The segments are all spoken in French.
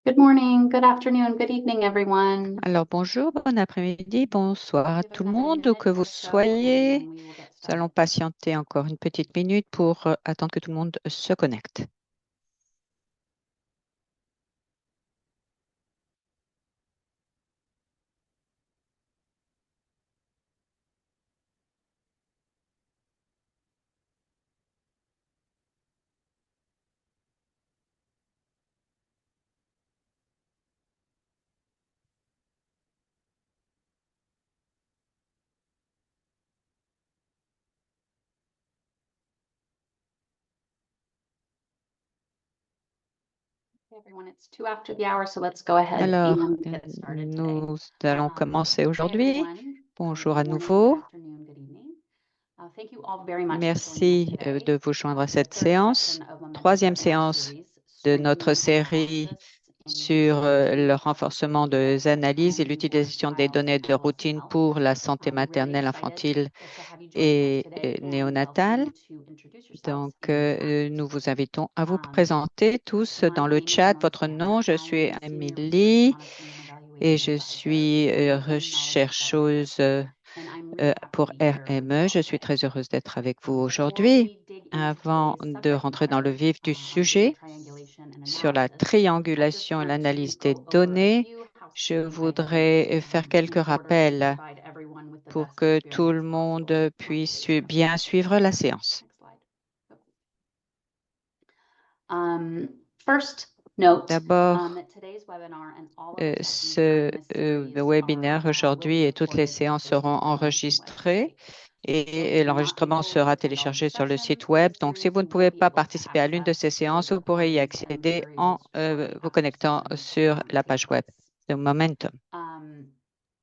Good morning, good afternoon, good evening, everyone. Alors bonjour, bon après-midi, bonsoir à Give tout us le another monde, où minute que vous or so, and soyez. then we will get Nous allons started. patienter encore une petite minute pour attendre que tout le monde se connecte. Okay, everyone, it's 2 after the hour, so let's go ahead Alors, and get started today. nous allons commencer Hi, aujourd'hui. everyone. Bonjour Good à morning, good nouveau. afternoon, good evening. Thank you all very much for joining us Merci today de vous joindre à for the cette third séance, session of Momentum's troisième webinar séance series, de notre Strengthening série Analysis in sur Routine le Maternal renforcement Health des analyses et and Newborn l'utilisation des Child données de Health routine Health. pour la santé Really maternelle, excited infantile to have you joining us et today and welcome néonatale. you to introduce yourselves Donc, in the chat. nous vous invitons à vous Um, présenter tous My dans le name is chat votre Marciana. nom. Je I am suis a Senior Research Émilie Monitoring and et Evaluation je Advisor suis with Immunology Collaborative, chercheuse and I'm really happy to pour be here with you RME. all Je suis today. très heureuse d'être avec vous Before aujourd'hui. we dig into Avant today's de subject rentrer dans le matter vif du on data sujet triangulation and sur la analysis, I just triangulation et want to l'analyse des go over a données, few je housekeeping items voudrais faire quelques in order to rappels provide everyone with the pour best que tout le experience monde possible on puisse today's webinar. bien suivre la séance. Next slide. First, note D'abord, that today's webinar and all of the sessions ce during this series webinaire will aujourd'hui be et toutes les recorded and séances seront posted to the Momentum enregistrées website. So if et you're not l'enregistrement able to sera attend all of the téléchargé sur le sessions site of the web. Donc, si series, vous ne you will pouvez be pas able to participer à l'une de ces access those séances, vous pourrez y recordings and accéder en materials shortly vous after the connectant sessions sur la take page web place. de Momentum.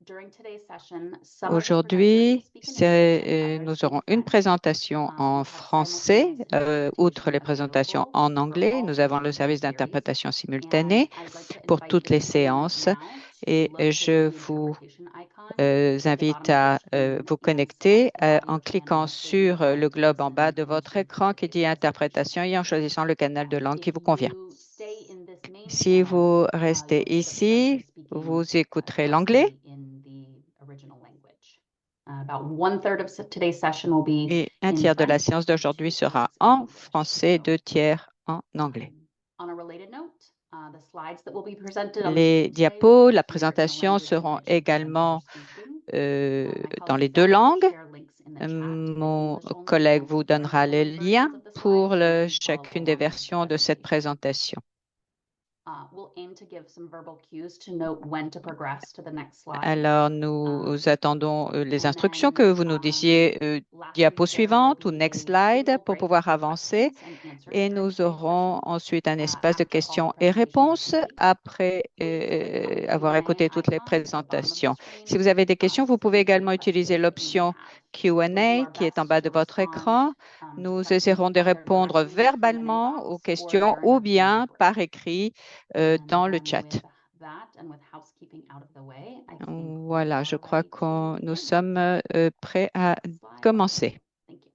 During today's session, some of the presenters will Aujourd'hui, speak in English and others nous speak aurons une French. présentation en We have français, simultaneous outre interpretation les présentations available en for anglais. all Nous avons le sessions of the service series, d'interprétation and simultanée I'd like to pour invite toutes les everyone séances now to et locate je the vous interpretation icon at the invite bottom of your à screen vous and connecter select the audio en cliquant channel that you would sur like le to globe en bas listen de votre into écran qui dit today's presentation. interprétation et en choisissant le canal de langue If qui vous convient. you stay in this main Si channel, vous you restez will see the presenter ici, speaking vous écouterez l'anglais directly in the original language. About one third of today's session will be et un in tiers de la French séance and d'aujourd'hui sera 2/3 in en English. français, deux tiers en anglais. On a related note, the slides that will be presented on the Les screen today will diapos, la appear in the présentation language in seront which the presenters are également speaking. My dans les colleague deux Beth will langues. share links in the chat to the Mon English-only collègue and vous donnera les French-only liens versions of the pour slides so you can follow chacune des along with the versions de cette presentation. présentation. We'll aim to give some verbal cues to note when to progress to the next slide. Alors, nous attendons les And instructions then que vous nous disiez last diapo week there will suivante ou be next a slide single pour break pouvoir for avancer. questions and answers Et during nous today's aurons session ensuite un espace de after all the questions et presentations are réponses complete. après Please click on the avoir Q&A écouté toutes les icon at the bottom of the présentations. screen Si vous avez des questions, to vous pouvez submit any également utiliser questions that you may l'option have. We'll do Q&A our qui est en best bas to de votre respond écran. to Nous questions essaierons de either répondre directly in the Q&A verbalement aux box or questions during ou our Q&A bien break. par écrit And dans le then chat. with that and with housekeeping out of the way, I think we Voilà, je are crois ready que to nous begin. sommes prêts à Next slide. commencer. Thank you.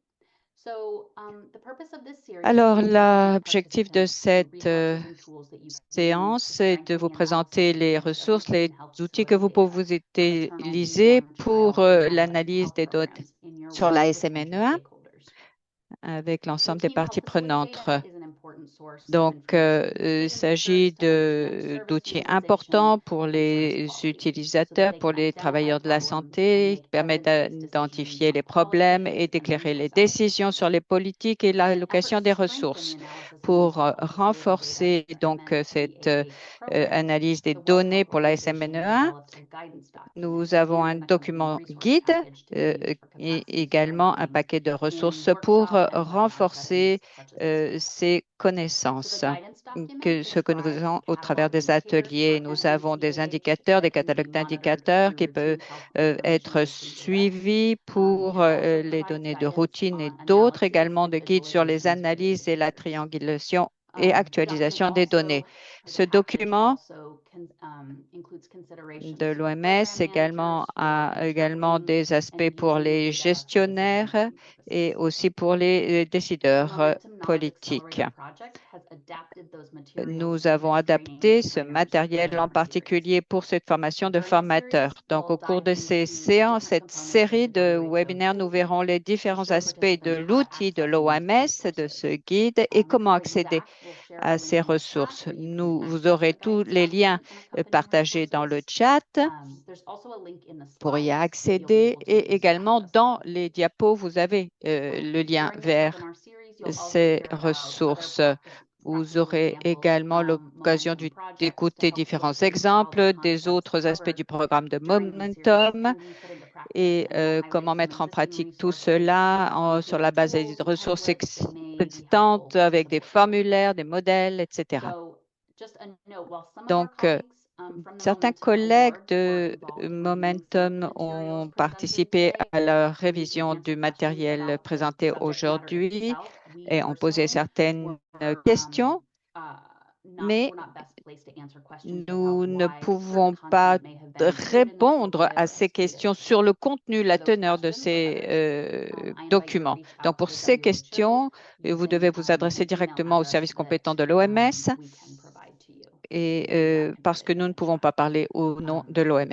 So, the purpose of this series Alors, is to invite l'objectif de participants to cette research using tools that you've used to séance est de strengthen vous the analysis présenter and les use of ressources, les routine health outils que disorders vous data pouvez for maternal, utiliser newborn, pour child, and adolescent l'analyse health des données programs in your sur la range of country SMNEA stakeholders. avec l'ensemble des Routine parties Health Disorders prenantes. data is an important source of Donc, information for il decision makers s'agit to understand service d'outils utilization importants pour and service les quality so that utilisateurs, they pour can les identify travailleurs de la problems and santé, qui make permettent evidence-based decisions d'identifier on les problèmes policies et and d'éclairer les resource allocation sur allocation. les politiques et In efforts l'allocation to des strengthen the ressources. analysis and use Pour of health disorder data renforcer for donc cette MNPAH programs, analyse des the World données Health pour la Organization SMNE1, developed a guidance document, nous avons and a un mechanism document resource guide package to be et used for capacity également un strengthening paquet de in ressources pour workshop and webinar renforcer settings such as this one. ces So the connaissances. guidance document Ce que nous describes faisons au travers catalog des indicators ateliers, for nous avons des MNPAH indicateurs, des that can be catalogues monitored d'indicateurs through qui peuvent routine health evaluation être routine data. suivis pour It also les provides données de guidance routine et on d'autres analyses également and de guides sur les visualizations for data analyses et la sources. triangulation et The document actualisation des also données. Ce document de l'OMS a également des aspects pour les gestionnaires et aussi pour les décideurs politiques. Nous avons adapté ce matériel en particulier pour cette formation de formateurs. Donc, au cours de ces séances, cette série de webinaires, nous verrons les différents aspects de l'outil de l'OMS, de ce guide et comment accéder à ces ressources. Vous aurez tous les liens partagés dans le chat pour y accéder et également dans les diapos, vous avez le lien vers ces ressources. Vous aurez également l'occasion d'écouter différents exemples des autres aspects du programme de Momentum et comment mettre en pratique tout cela sur la base des ressources existantes avec des formulaires, des modèles, etc. Donc, certains collègues de Momentum ont participé à la révision du matériel présenté aujourd'hui et ont posé certaines questions, mais nous ne pouvons pas répondre à ces questions sur le contenu, la teneur de ces documents. Donc, pour ces questions, vous devez vous adresser directement au service compétent de l'OMS et parce que nous ne pouvons pas parler au nom de l'OMS.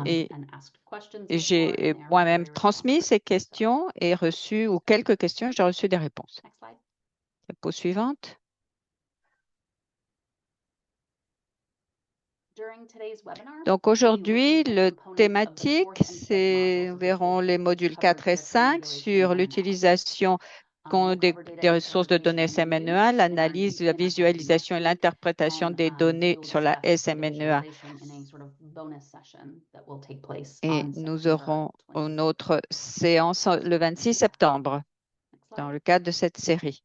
Et j'ai moi-même transmis ces questions et reçu, ou quelques questions, j'ai reçu des réponses. Diapo suivante. Donc aujourd'hui, le thématique, nous verrons les modules 4 et 5 sur l'utilisation des ressources de données SMNEA, l'analyse, la visualisation et l'interprétation des données sur la SMNEA. Et nous aurons une autre séance le 26 septembre dans le cadre de cette série.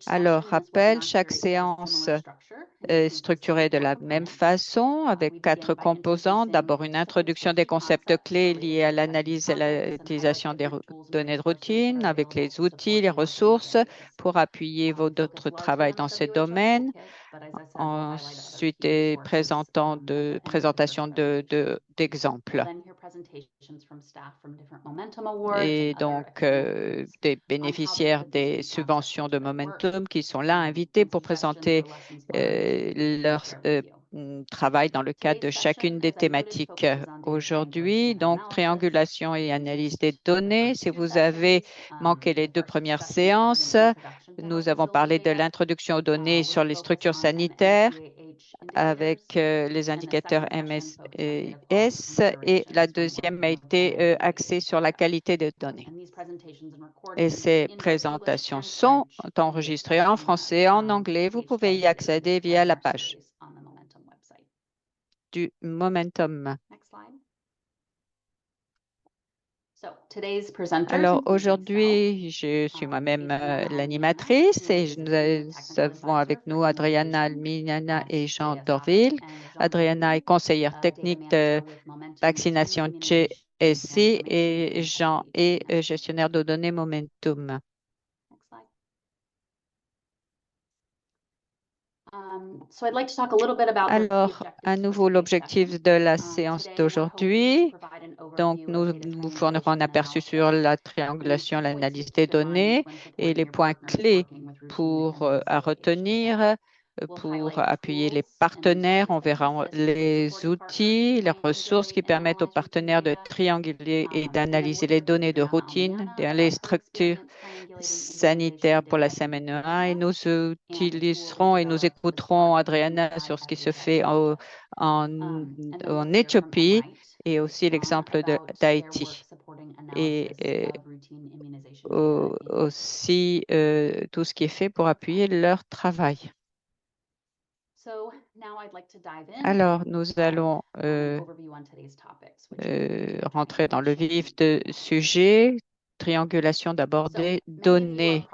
Alors, rappel, chaque séance est structurée de la même façon avec 4 composants. D'abord, une introduction des concepts clés liés à l'analyse et l'utilisation des données de routine avec les outils, les ressources pour appuyer votre travail dans ces domaines. Ensuite, présentation d'exemples. Et donc, des bénéficiaires des subventions de Momentum qui sont là invités pour présenter leur travail dans le cadre de chacune des thématiques aujourd'hui. Donc, triangulation et analyse des données. Si vous avez manqué les 2 premières séances, nous avons parlé de l'introduction aux données sur les structures sanitaires avec les indicateurs MSS et la deuxième a été axée sur la qualité des données. Et ces présentations sont enregistrées en français et en anglais. Vous pouvez y accéder via la page du Momentum. Alors aujourd'hui, je suis moi-même l'animatrice et nous avons avec nous Adriana Almignana et Jean Dorville. Adriana est conseillère technique de vaccination GSI et Jean est gestionnaire de données Momentum. Alors, à nouveau, l'objectif de la séance d'aujourd'hui. Donc, nous vous fournirons un aperçu sur la triangulation, l'analyse des données et les points clés à retenir pour appuyer les partenaires. On verra les outils, les ressources qui permettent aux partenaires de trianguler et d'analyser les données de routine, les structures sanitaires pour la SMNEA et nous utiliserons et nous écouterons Adriana sur ce qui se fait en Éthiopie et aussi l'exemple d'Haïti et aussi tout ce qui est fait pour appuyer leur travail. Alors, nous allons rentrer dans le vif du sujet, triangulation d'abord des données.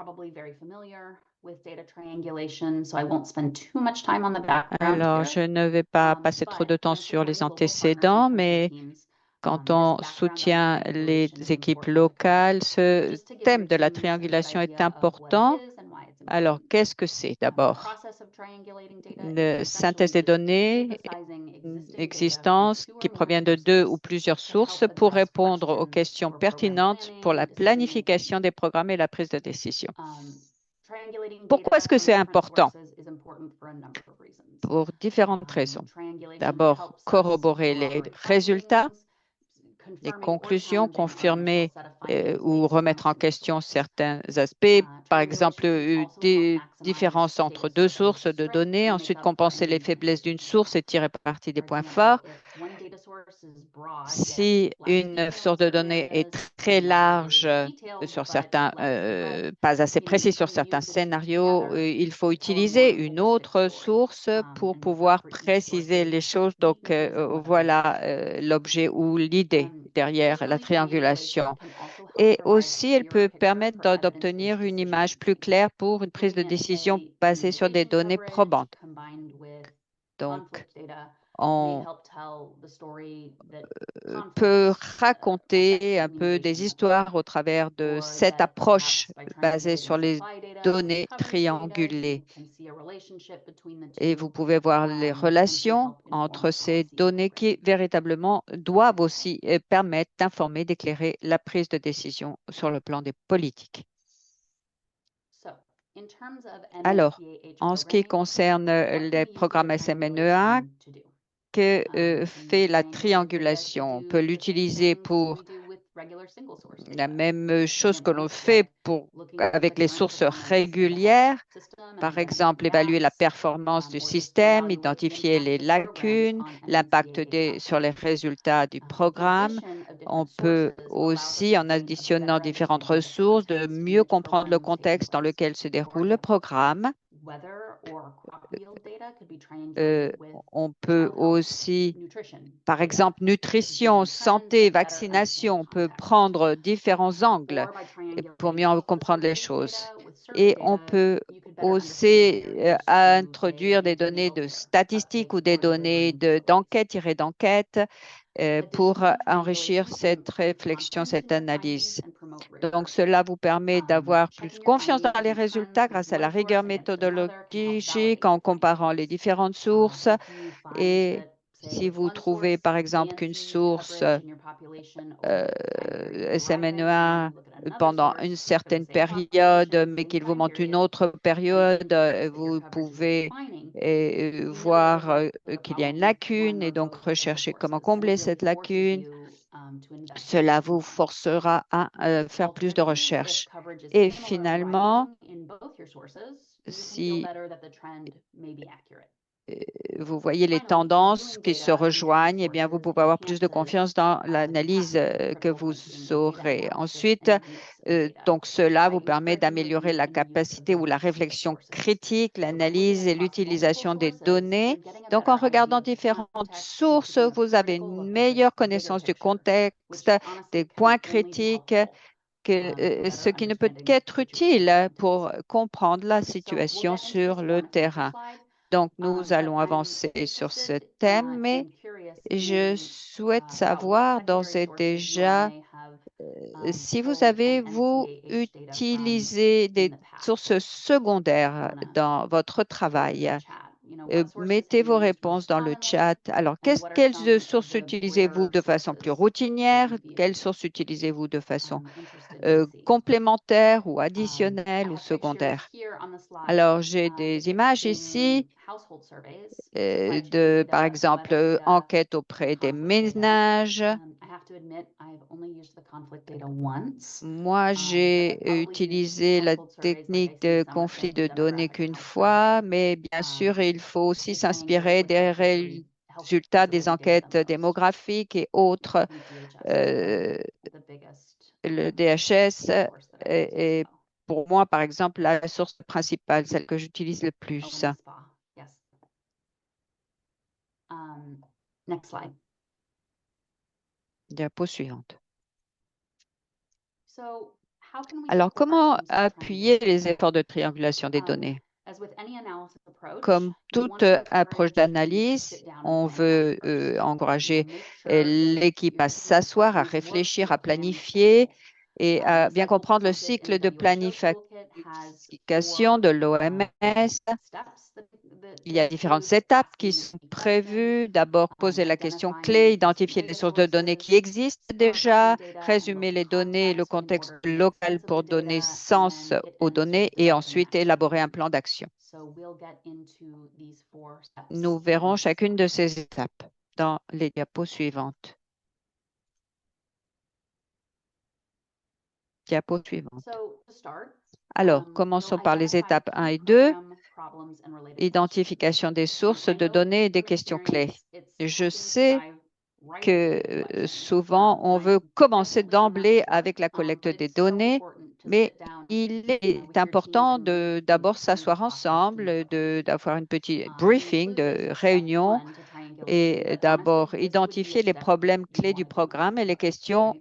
Alors, je ne vais pas passer trop de temps sur les antécédents, mais Quand on soutient les équipes locales, ce thème de la triangulation est important. Alors, qu'est-ce que c'est d'abord? La synthèse des données existantes qui proviennent de deux ou plusieurs sources pour répondre aux questions pertinentes pour la planification des programmes et la prise de décision. Pourquoi est-ce que c'est important? Pour différentes raisons. D'abord, corroborer les résultats, les conclusions, confirmer ou remettre en question certains aspects, par exemple, des différences entre deux sources de données, ensuite compenser les faiblesses d'une source et tirer parti des points forts. Si une source de données est très large sur certains, pas assez précis sur certains scénarios, il faut utiliser une autre source pour pouvoir préciser les choses. Donc, voilà l'objet ou l'idée derrière la triangulation. Et aussi, elle peut permettre d'obtenir une image plus claire pour une prise de décision basée sur des données probantes. Donc, on peut raconter un peu des histoires au travers de cette approche basée sur les données triangulées. Et vous pouvez voir les relations entre ces données qui véritablement doivent aussi permettre d'informer, d'éclairer la prise de décision sur le plan des politiques. Alors, en ce qui concerne les programmes SMNEA, que fait la triangulation? On peut l'utiliser pour la même chose que l'on fait avec les sources régulières. Par exemple, évaluer la performance du système, identifier les lacunes, l'impact sur les résultats du programme. On peut aussi, en additionnant différentes ressources, de mieux comprendre le contexte dans lequel se déroule le programme. On peut aussi, par exemple, nutrition, santé, vaccination, on peut prendre différents angles pour mieux comprendre les choses. Et on peut aussi introduire des données de statistiques ou des données d'enquête, tirées d'enquête, pour enrichir cette réflexion, cette analyse. Donc, cela vous permet d'avoir plus confiance dans les résultats grâce à la rigueur méthodologique en comparant les différentes sources. Et si vous trouvez, par exemple, qu'une source SMNE1 pendant une certaine période, mais qu'il vous manque une autre période, vous pouvez voir qu'il y a une lacune et donc rechercher comment combler cette lacune. Cela vous forcera à faire plus de recherches. Et finalement, si vous voyez les tendances qui se rejoignent, eh bien, vous pouvez avoir plus de confiance dans l'analyse que vous aurez. Ensuite, donc cela vous permet d'améliorer la capacité ou la réflexion critique, l'analyse et l'utilisation des données. Donc, en regardant différentes sources, vous avez une meilleure connaissance du contexte, des points critiques, ce qui ne peut qu'être utile pour comprendre la situation sur le terrain. Donc, nous allons avancer sur ce thème, mais je souhaite savoir d'ores et déjà si vous avez, vous, utilisé des sources secondaires dans votre travail. Mettez vos réponses dans le chat. Alors, quelles sources utilisez-vous de façon plus routinière? Quelles sources utilisez-vous de façon complémentaire ou additionnelle ou secondaire? Alors, j'ai des images ici par exemple, enquête auprès des ménages. Moi, j'ai utilisé la technique de conflit de données qu'une fois, mais bien sûr, il faut aussi s'inspirer des résultats des enquêtes démographiques et autres. Le DHS est pour moi, par exemple, la source principale, celle que j'utilise le plus. Next slide. Diapo suivante. Alors, comment appuyer les efforts de triangulation des données? Comme toute approche d'analyse, on veut encourager l'équipe à s'asseoir, à réfléchir, à planifier et à bien comprendre le cycle de planification de l'OMS. Il y a différentes étapes qui sont prévues. D'abord, poser la question clé, identifier les sources de données qui existent déjà, résumer les données et le contexte local pour donner sens aux données et ensuite élaborer un plan d'action. Nous verrons chacune de ces étapes dans les diapos suivantes. Diapo suivante. Alors, commençons par les étapes 1 et 2. Identification des sources de données et des questions clés. Je sais que souvent, on veut commencer d'emblée avec la collecte des données, mais il est important de d'abord s'asseoir ensemble, d'avoir une petite briefing, de réunion, et d'abord identifier les problèmes clés du programme et les questions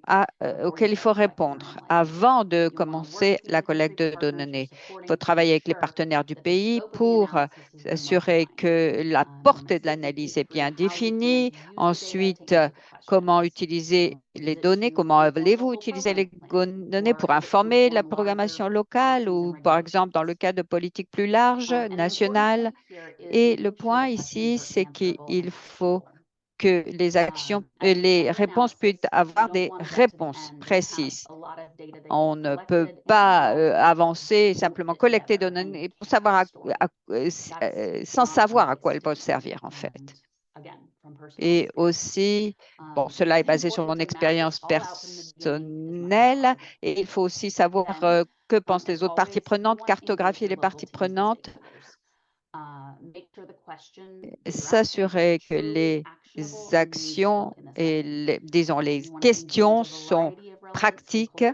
auxquelles il faut répondre avant de commencer la collecte de données. Il faut travailler avec les partenaires du pays pour s'assurer que la portée de l'analyse est bien définie. Ensuite, comment utiliser les données, comment allez-vous utiliser les données pour informer la programmation locale ou, par exemple, dans le cas de politiques plus larges, nationales. Et le point ici, c'est qu'il faut que les réponses puissent avoir des réponses précises. On ne peut pas avancer, simplement collecter des données pour savoir sans savoir à quoi elles peuvent servir, en fait. Et aussi, bon, cela est basé sur mon expérience personnelle et il faut aussi savoir que pensent les autres parties prenantes, cartographier les parties prenantes, s'assurer que les actions et disons les questions sont pratiques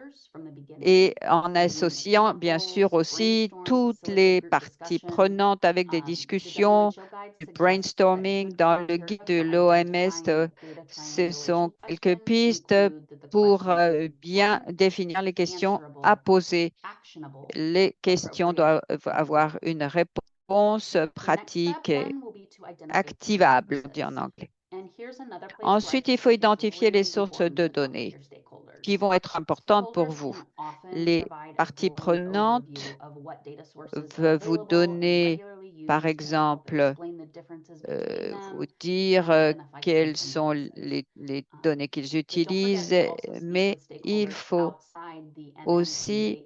et en associant bien sûr aussi toutes les parties prenantes avec des discussions, du brainstorming. Dans le guide de l'OMS, ce sont quelques pistes pour bien définir les questions à poser. Les questions doivent avoir une réponse pratique et activable, on dit en anglais. Ensuite, il faut identifier les sources de données qui vont être importantes pour vous. Les parties prenantes veulent vous donner, par exemple, vous dire quelles sont les données qu'ils utilisent, mais il faut aussi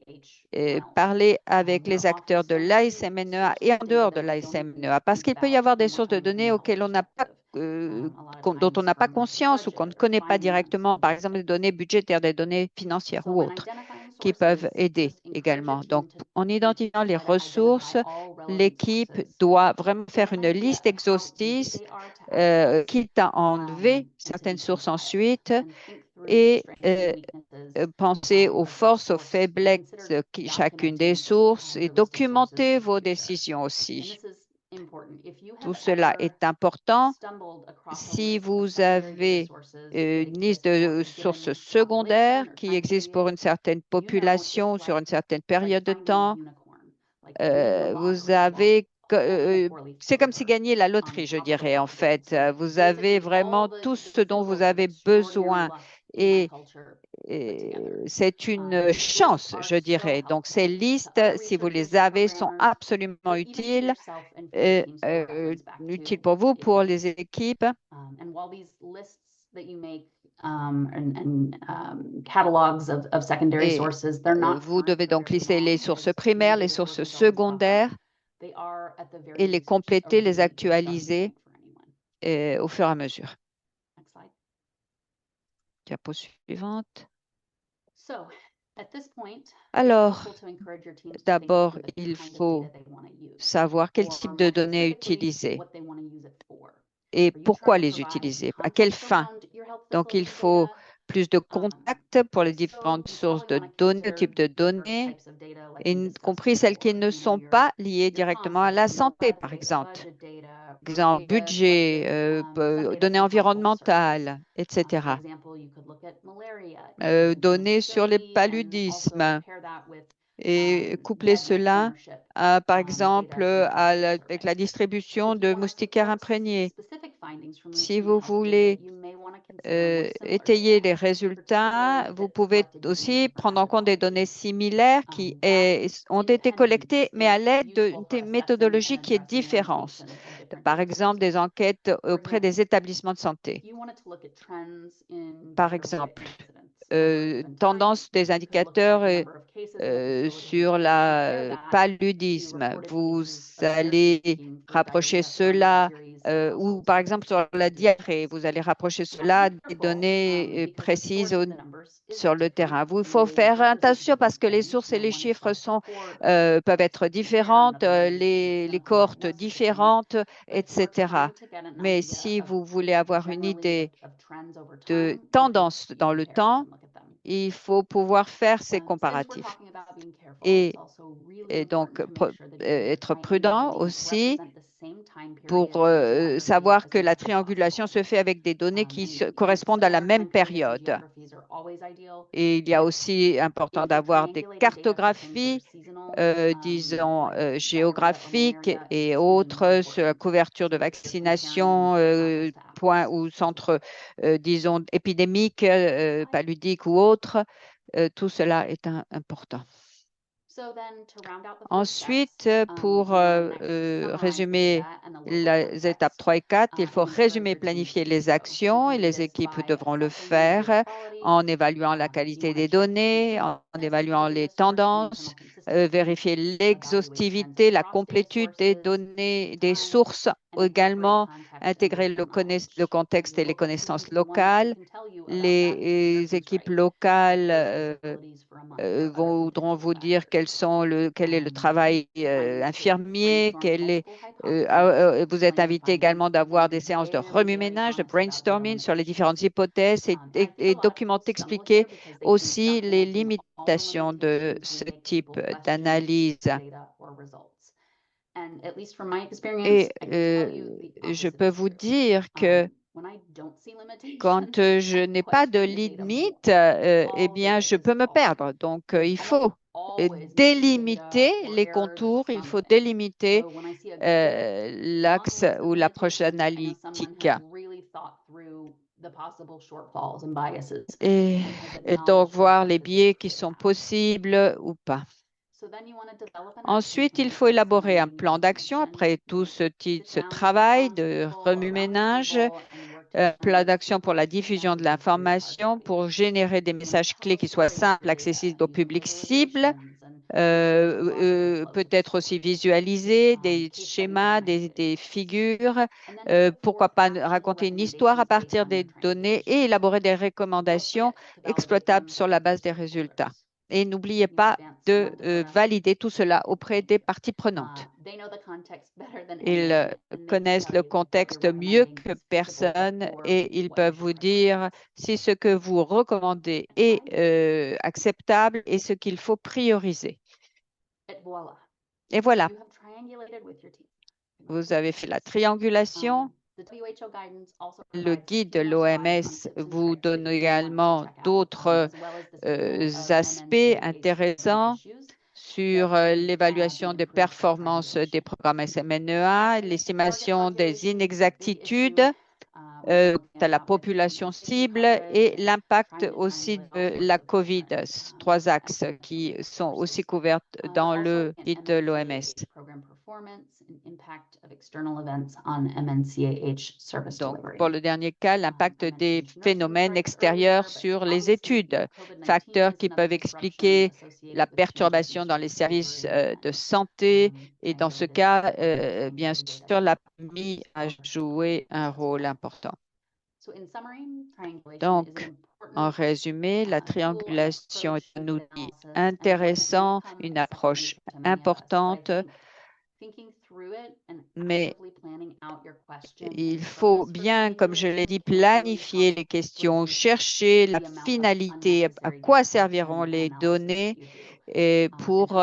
parler avec les acteurs de l'ASMNEA et en dehors de l'ASMNEA, parce qu'il peut y avoir des sources de données auxquelles dont on n'a pas conscience ou qu'on ne connaît pas directement, par exemple des données budgétaires, des données financières ou autres, qui peuvent aider également. Donc, en identifiant les ressources, l'équipe doit vraiment faire une liste exhaustive, quitte à enlever certaines sources ensuite et penser aux forces, aux faiblesses de chacune des sources et documenter vos décisions aussi. Tout cela est important. Si vous avez une liste de sources secondaires qui existent pour une certaine population sur une certaine période de temps, vous avez c'est comme si gagner la loterie, je dirais, en fait. Vous avez vraiment tout ce dont vous avez besoin et c'est une chance, je dirais. Donc, ces listes, si vous les avez, sont absolument utiles, utiles pour vous, pour les équipes. Et vous devez donc lister les sources primaires, les sources secondaires et les compléter, les actualiser au fur et à mesure. Diapo suivante. Alors, d'abord, il faut savoir quel type de données utiliser et pourquoi les utiliser, à quelle fin. Donc, il faut plus de contacts pour les différentes sources de données, types de données, y compris celles qui ne sont pas liées directement à la santé, par exemple. Exemple, budget, données environnementales, etc. Données sur les paludismes. et coupler cela, par exemple, avec la distribution de moustiquaires imprégnés. Si vous voulez étayer les résultats, vous pouvez aussi prendre en compte des données similaires qui ont été collectées, mais à l'aide d'une méthodologie qui est différente. Par exemple, des enquêtes auprès des établissements de santé. Par exemple, tendance des indicateurs sur le paludisme. Vous allez rapprocher cela, ou par exemple sur la diarrhée, vous allez rapprocher cela des données précises sur le terrain. Il faut faire attention parce que les sources et les chiffres peuvent être différentes, les cohortes différentes, etc. Mais si vous voulez avoir une idée de tendance dans le temps, il faut pouvoir faire ces comparatifs. Et donc, être prudent aussi pour savoir que la triangulation se fait avec des données qui correspondent à la même période. Et il y a aussi important d'avoir des cartographies, disons, géographiques et autres sur la couverture de vaccination, point ou centre, disons, épidémique, paludique ou autre. Tout cela est important. Ensuite, pour résumer les étapes 3 et 4, il faut résumer et planifier les actions et les équipes devront le faire en évaluant la qualité des données, en évaluant les tendances, vérifier l'exhaustivité, la complétude des données, des sources, également intégrer le contexte et les connaissances locales. Les équipes locales voudront vous dire quel est le travail infirmier, vous êtes invité également d'avoir des séances de remue-ménage, de brainstorming sur les différentes hypothèses et documenter, expliquer aussi les limitations de ce type d'analyse. Et je peux vous dire que quand je n'ai pas de limite, eh bien, je peux me perdre. Donc, il faut délimiter les contours, il faut délimiter l'axe ou l'approche analytique. Et donc, voir les biais qui sont possibles ou pas. Ensuite, il faut élaborer un plan d'action après tout ce travail de remue-ménage, un plan d'action pour la diffusion de l'information, pour générer des messages clés qui soient simples, accessibles au public cible, peut-être aussi visualiser des schémas, des figures, pourquoi pas raconter une histoire à partir des données et élaborer des recommandations exploitables sur la base des résultats. Et n'oubliez pas de valider tout cela auprès des parties prenantes. Ils connaissent le contexte mieux que personne et ils peuvent vous dire si ce que vous recommandez est acceptable et ce qu'il faut prioriser. Et voilà, vous avez fait la triangulation. Le guide de l'OMS vous donne également d'autres aspects intéressants sur l'évaluation des performances des programmes SMNEA, l'estimation des inexactitudes à la population cible et l'impact aussi de la COVID, 3 axes qui sont aussi couverts dans le guide de l'OMS. Donc, pour le dernier cas, l'impact des phénomènes extérieurs sur les études, facteurs qui peuvent expliquer la perturbation dans les services de santé et dans ce cas, bien sûr, la pandémie a joué un rôle important. Donc, en résumé, la triangulation est un outil intéressant, une approche importante, mais il faut bien, comme je l'ai dit, planifier les questions, chercher la finalité, à quoi serviront les données et pour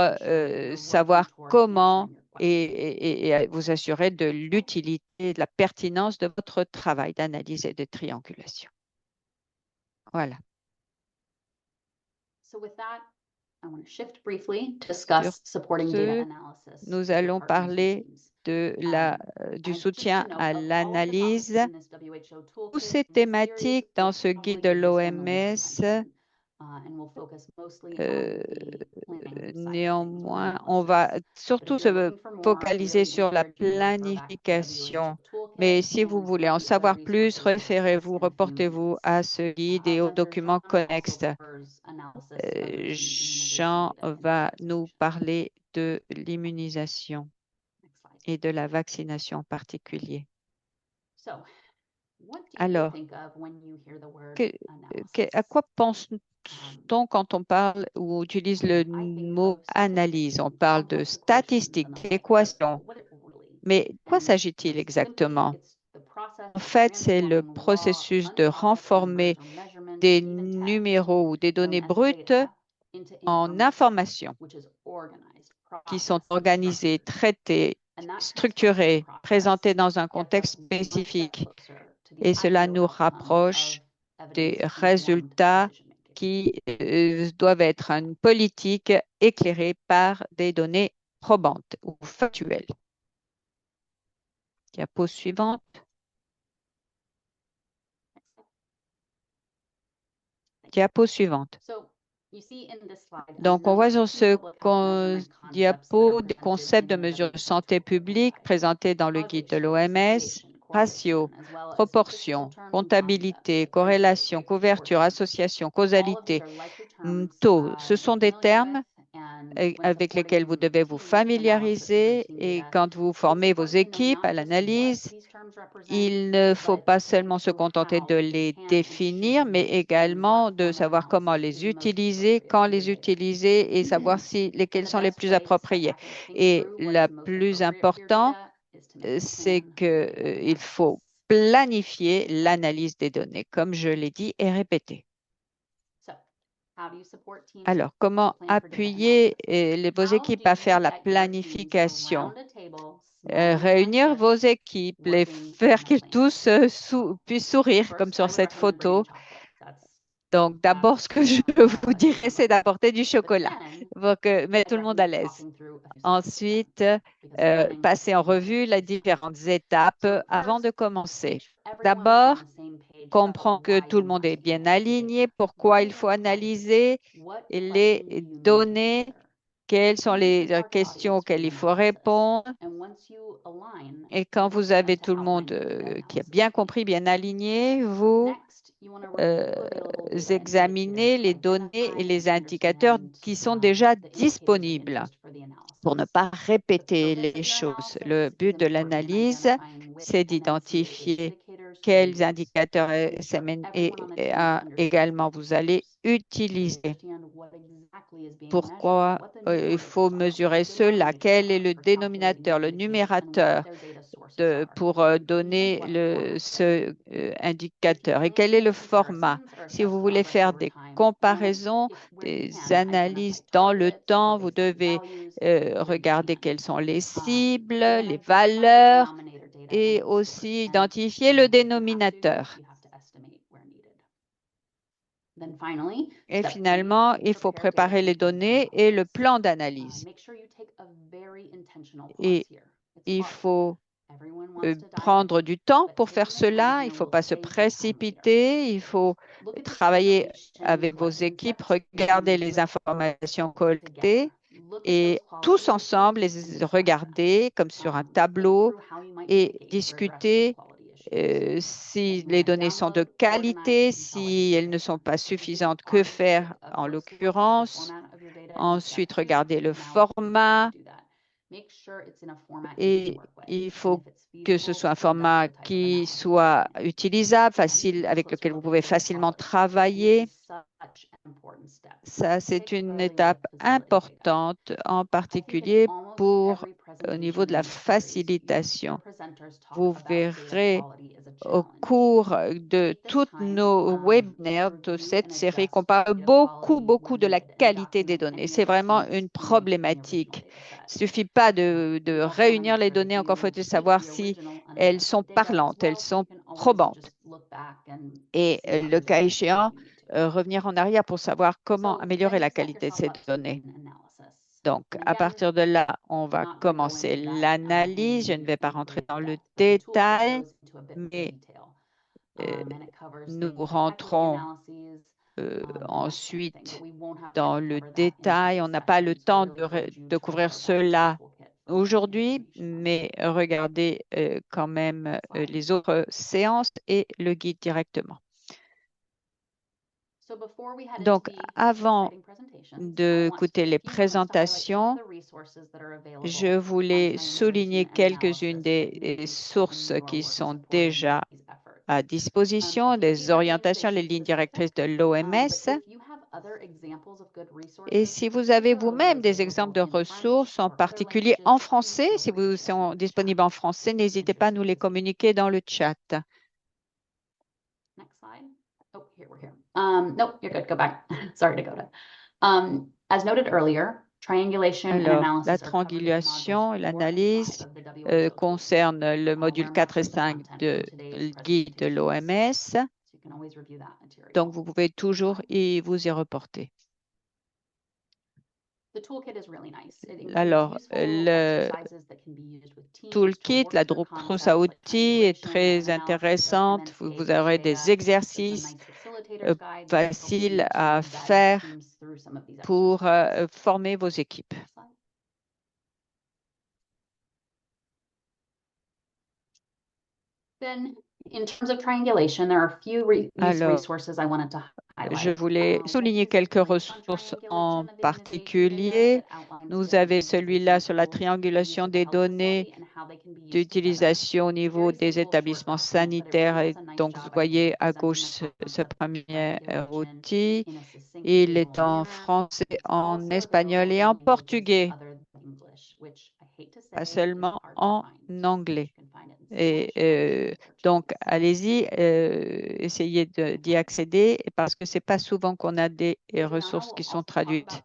savoir comment et vous assurer de l'utilité et de la pertinence de votre travail d'analyse et de triangulation. Voilà. Sur ce, nous allons parler du soutien à l'analyse. Toutes ces thématiques dans ce guide de l'OMS. Néanmoins, on va surtout se focaliser sur la planification. Mais si vous voulez en savoir plus, reportez-vous à ce guide et aux documents connexes. Jean va nous parler de l'immunisation et de la vaccination en particulier. Alors, à quoi pense-t-on quand on parle ou utilise le mot analyse? On parle de statistiques, d'équations. Mais de quoi s'agit-il exactement? En fait, c'est le processus de renformer des numéros ou des données brutes en informations qui sont organisées, traitées, structurées, présentées dans un contexte spécifique. Et cela nous rapproche des résultats qui doivent être une politique éclairée par des données probantes ou factuelles. Diapo suivante. Diapo suivante. Donc, on voit sur ce diapo des concepts de mesures de santé publique présentés dans le guide de l'OMS, ratio, proportion, comptabilité, corrélation, couverture, association, causalité, taux. Ce sont des termes avec lesquels vous devez vous familiariser et quand vous formez vos équipes à l'analyse, il ne faut pas seulement se contenter de les définir, mais également de savoir comment les utiliser, quand les utiliser et savoir lesquels sont les plus appropriés. Et le plus important, c'est qu'il faut planifier l'analyse des données, comme je l'ai dit et répété. Alors, comment appuyer vos équipes à faire la planification? Réunir vos équipes, les faire qu'ils tous puissent sourire, comme sur cette photo. Donc, d'abord, ce que je vous dirais, c'est d'apporter du chocolat pour mettre tout le monde à l'aise. Ensuite, passer en revue les différentes étapes avant de commencer. D'abord, comprendre que tout le monde est bien aligné, pourquoi il faut analyser les données, quelles sont les questions auxquelles il faut répondre. Et quand vous avez tout le monde qui a bien compris, bien aligné, vous examinez les données et les indicateurs qui sont déjà disponibles pour ne pas répéter les choses. Le but de l'analyse, c'est d'identifier quels indicateurs également vous allez utiliser. Pourquoi il faut mesurer cela? Quel est le dénominateur, le numérateur pour donner ce indicateur? Et quel est le format? Si vous voulez faire des comparaisons, des analyses dans le temps, vous devez regarder quelles sont les cibles, les valeurs et aussi identifier le dénominateur. Et finalement, il faut préparer les données et le plan d'analyse. Et il faut prendre du temps pour faire cela. Il ne faut pas se précipiter. Il faut travailler avec vos équipes, regarder les informations collectées et tous ensemble les regarder comme sur un tableau et discuter si les données sont de qualité, si elles ne sont pas suffisantes, que faire en l'occurrence. Ensuite, regarder le format. Et il faut que ce soit un format qui soit utilisable, facile, avec lequel vous pouvez facilement travailler. Ça, c'est une étape importante, en particulier au niveau de la facilitation. Vous verrez au cours de tous nos webinaires de cette série qu'on parle beaucoup de la qualité des données. C'est vraiment une problématique. Il ne suffit pas de réunir les données, encore faut-il savoir si elles sont parlantes, elles sont probantes. Et le cas échéant, revenir en arrière pour savoir comment améliorer la qualité de ces données. Donc, à partir de là, on va commencer l'analyse. Je ne vais pas rentrer dans le détail, mais nous rentrons ensuite dans le détail. On n'a pas le temps de couvrir cela aujourd'hui, mais regardez quand même les autres séances et le guide directement. Donc, avant d'écouter les présentations, je voulais souligner quelques-unes des sources qui sont déjà à disposition, des orientations, les lignes directrices de l'OMS. Et si vous avez vous-même des exemples de ressources, en particulier en français, si vous sont disponibles en français, n'hésitez pas à nous les communiquer dans le chat. Next slide. Oh, here, we're here. Nope, you're good. Go back. Sorry to go to. As noted earlier, triangulation and Alors, analysis la are covered in triangulation et modules 4 and 5 l'analyse of the WHO concernent le We're module referencing 4 et the 5 content de from today's guide de presentations, l'OMS. so you can always review that material. Donc, vous pouvez toujours vous y reporter. The toolkit is really nice. It includes Alors, useful le exercises that can be used with teams to toolkit, work la through trousse à concepts like outils est triangulation très and analysis of intéressante. Vous MNCH aurez des data. There's some exercices nice facilitators guides that help faciles you à to guide faire teams through some of these pour exercises. former vos équipes. Next slide. Then, in terms of triangulation, there are a few used Alors, resources I wanted to highlight. je voulais souligner quelques ressources en particulier. Vous avez celui-là sur la triangulation des données d'utilisation au niveau des établissements sanitaires. Et donc, vous voyez à gauche ce premier outil. Il est en français, en espagnol et en portugais, pas seulement en anglais. Et donc, allez-y, essayez d'y accéder parce que ce n'est pas souvent qu'on a des ressources qui sont traduites.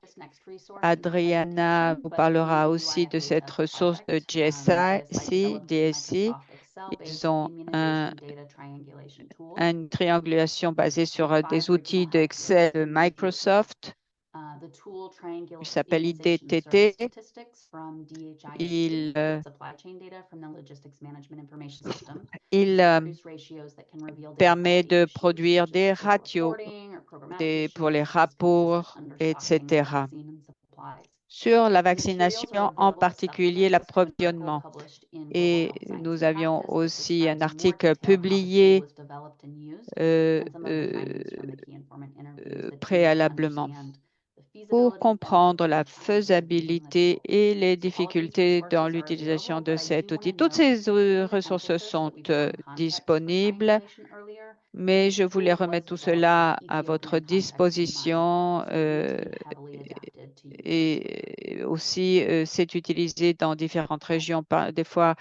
Adriana vous parlera aussi de cette ressource de GSI, DSI. Ils ont une triangulation basée sur des outils d'Excel de Microsoft. Il s'appelle IDTT. Il permet de produire des ratios pour les rapports, etc. Sur la vaccination, en particulier l'approvisionnement. Et nous avions aussi un article publié préalablement pour comprendre la faisabilité et les difficultés dans l'utilisation de cet outil. Toutes ces ressources sont disponibles, mais je voulais remettre tout cela à votre disposition et aussi c'est utilisé dans différentes régions. Des fois,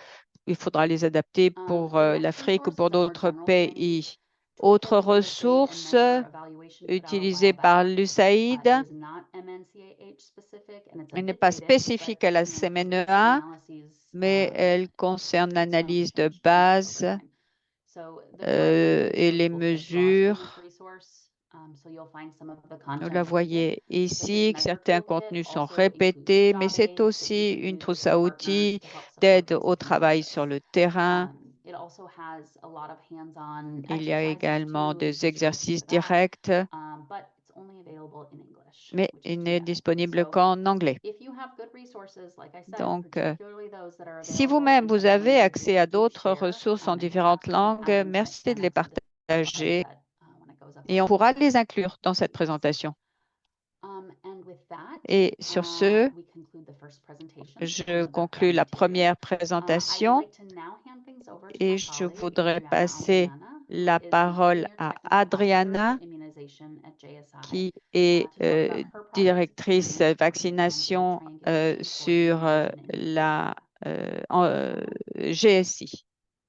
il faudra les adapter pour l'Afrique ou pour d'autres pays. Autre ressource utilisée par l'USAID, elle n'est pas spécifique à la CMNEA, mais elle concerne l'analyse de base et les mesures. Vous la voyez ici, que certains contenus sont répétés, mais c'est aussi une trousse à outils d'aide au travail sur le terrain. Il y a également des exercices directs, mais il n'est disponible qu'en anglais. Donc, si vous-même vous avez accès à d'autres ressources en différentes langues, merci de les partager et on pourra les inclure dans cette présentation. Et sur ce, je conclus la première présentation et je voudrais passer la parole à Adriana, qui est directrice vaccination sur la GSI.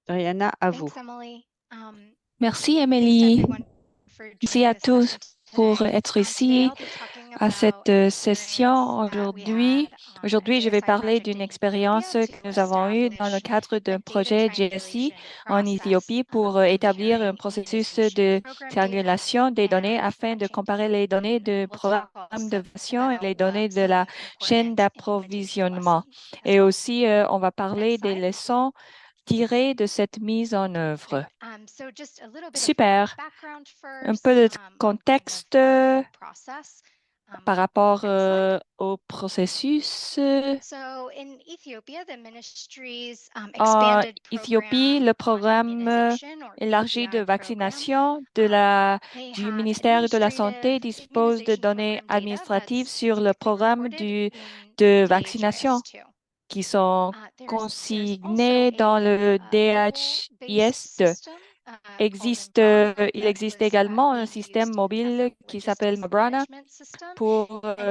Adriana, à vous. Merci, Émilie. Merci à tous pour être ici. à cette session aujourd'hui. Aujourd'hui, je vais parler d'une expérience que nous avons eue dans le cadre d'un projet GSI en Éthiopie pour établir un processus de triangulation des données afin de comparer les données de programme de version et les données de la chaîne d'approvisionnement. Et aussi, on va parler des leçons tirées de cette mise en œuvre. Super. Un peu de contexte par rapport au processus. En Éthiopie, le programme élargi de vaccination du ministère de la Santé dispose de données administratives sur le programme de vaccination qui sont consignées dans le DHIS2. Il existe également un système mobile qui s'appelle Mabrana.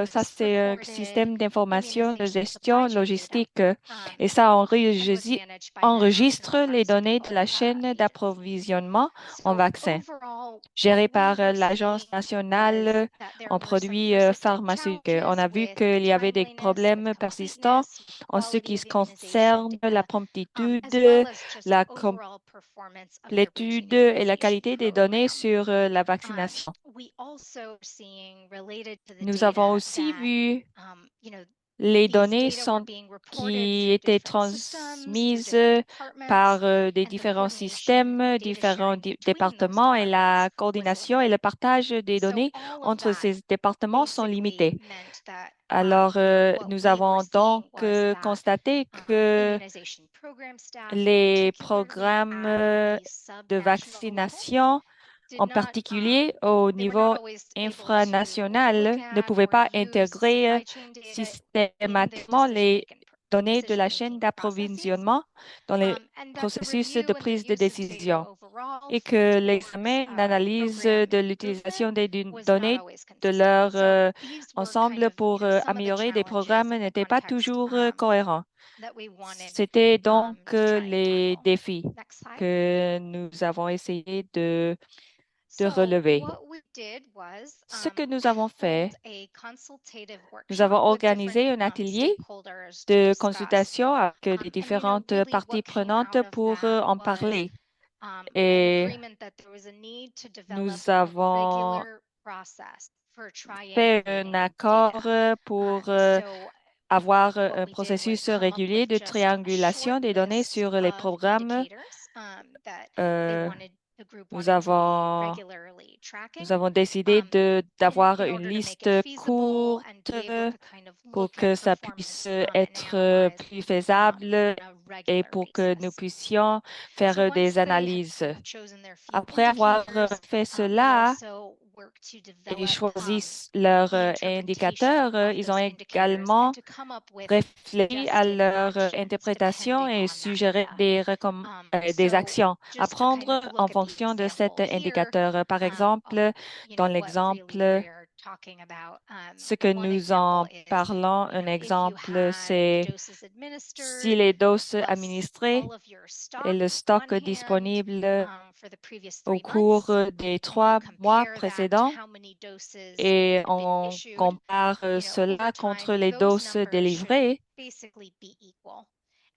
Ça, c'est un système d'information de gestion logistique et ça enregistre les données de la chaîne d'approvisionnement en vaccins gérée par l'Agence nationale en produits pharmaceutiques. On a vu qu'il y avait des problèmes persistants en ce qui concerne la promptitude, la complétude et la qualité des données sur la vaccination. Nous avons aussi vu les données qui étaient transmises par des différents systèmes, différents départements et la coordination et le partage des données entre ces départements sont limités. Alors, nous avons donc constaté que les programmes de vaccination, en particulier au niveau infranational, ne pouvaient pas intégrer systématiquement les données de la chaîne d'approvisionnement dans les processus de prise de décision et que l'examen d'analyse de l'utilisation des données de leur ensemble pour améliorer des programmes n'était pas toujours cohérent. C'était donc les défis que nous avons essayé de relever. Ce que nous avons fait, nous avons organisé un atelier de consultation avec les différentes parties prenantes pour en parler. Et nous avons fait un accord pour avoir un processus régulier de triangulation des données sur les programmes. Nous avons décidé d'avoir une liste courte pour que ça puisse être plus faisable et pour que nous puissions faire des analyses. Après avoir fait cela et choisi leurs indicateurs, ils ont également réfléchi à leur interprétation et suggéré des actions à prendre en fonction de cet indicateur. Par exemple, dans l'exemple, ce que nous en parlons, un exemple, c'est si les doses administrées et le stock disponible au cours des 3 mois précédents et on compare cela contre les doses délivrées,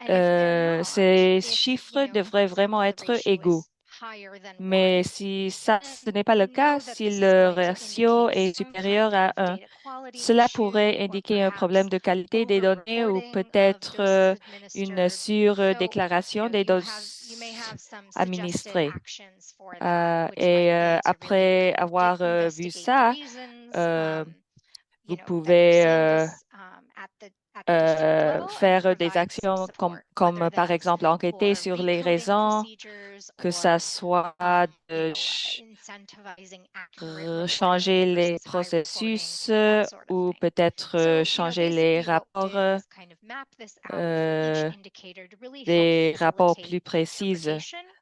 ces chiffres devraient vraiment être égaux. Mais si ce n'est pas le cas, si le ratio est supérieur à 1, cela pourrait indiquer un problème de qualité des données ou peut-être une surdéclaration des doses administrées. Après avoir vu ça, vous pouvez faire des actions comme par exemple enquêter sur les raisons, que ça soit de changer les processus ou peut-être changer les rapports, des rapports plus précis.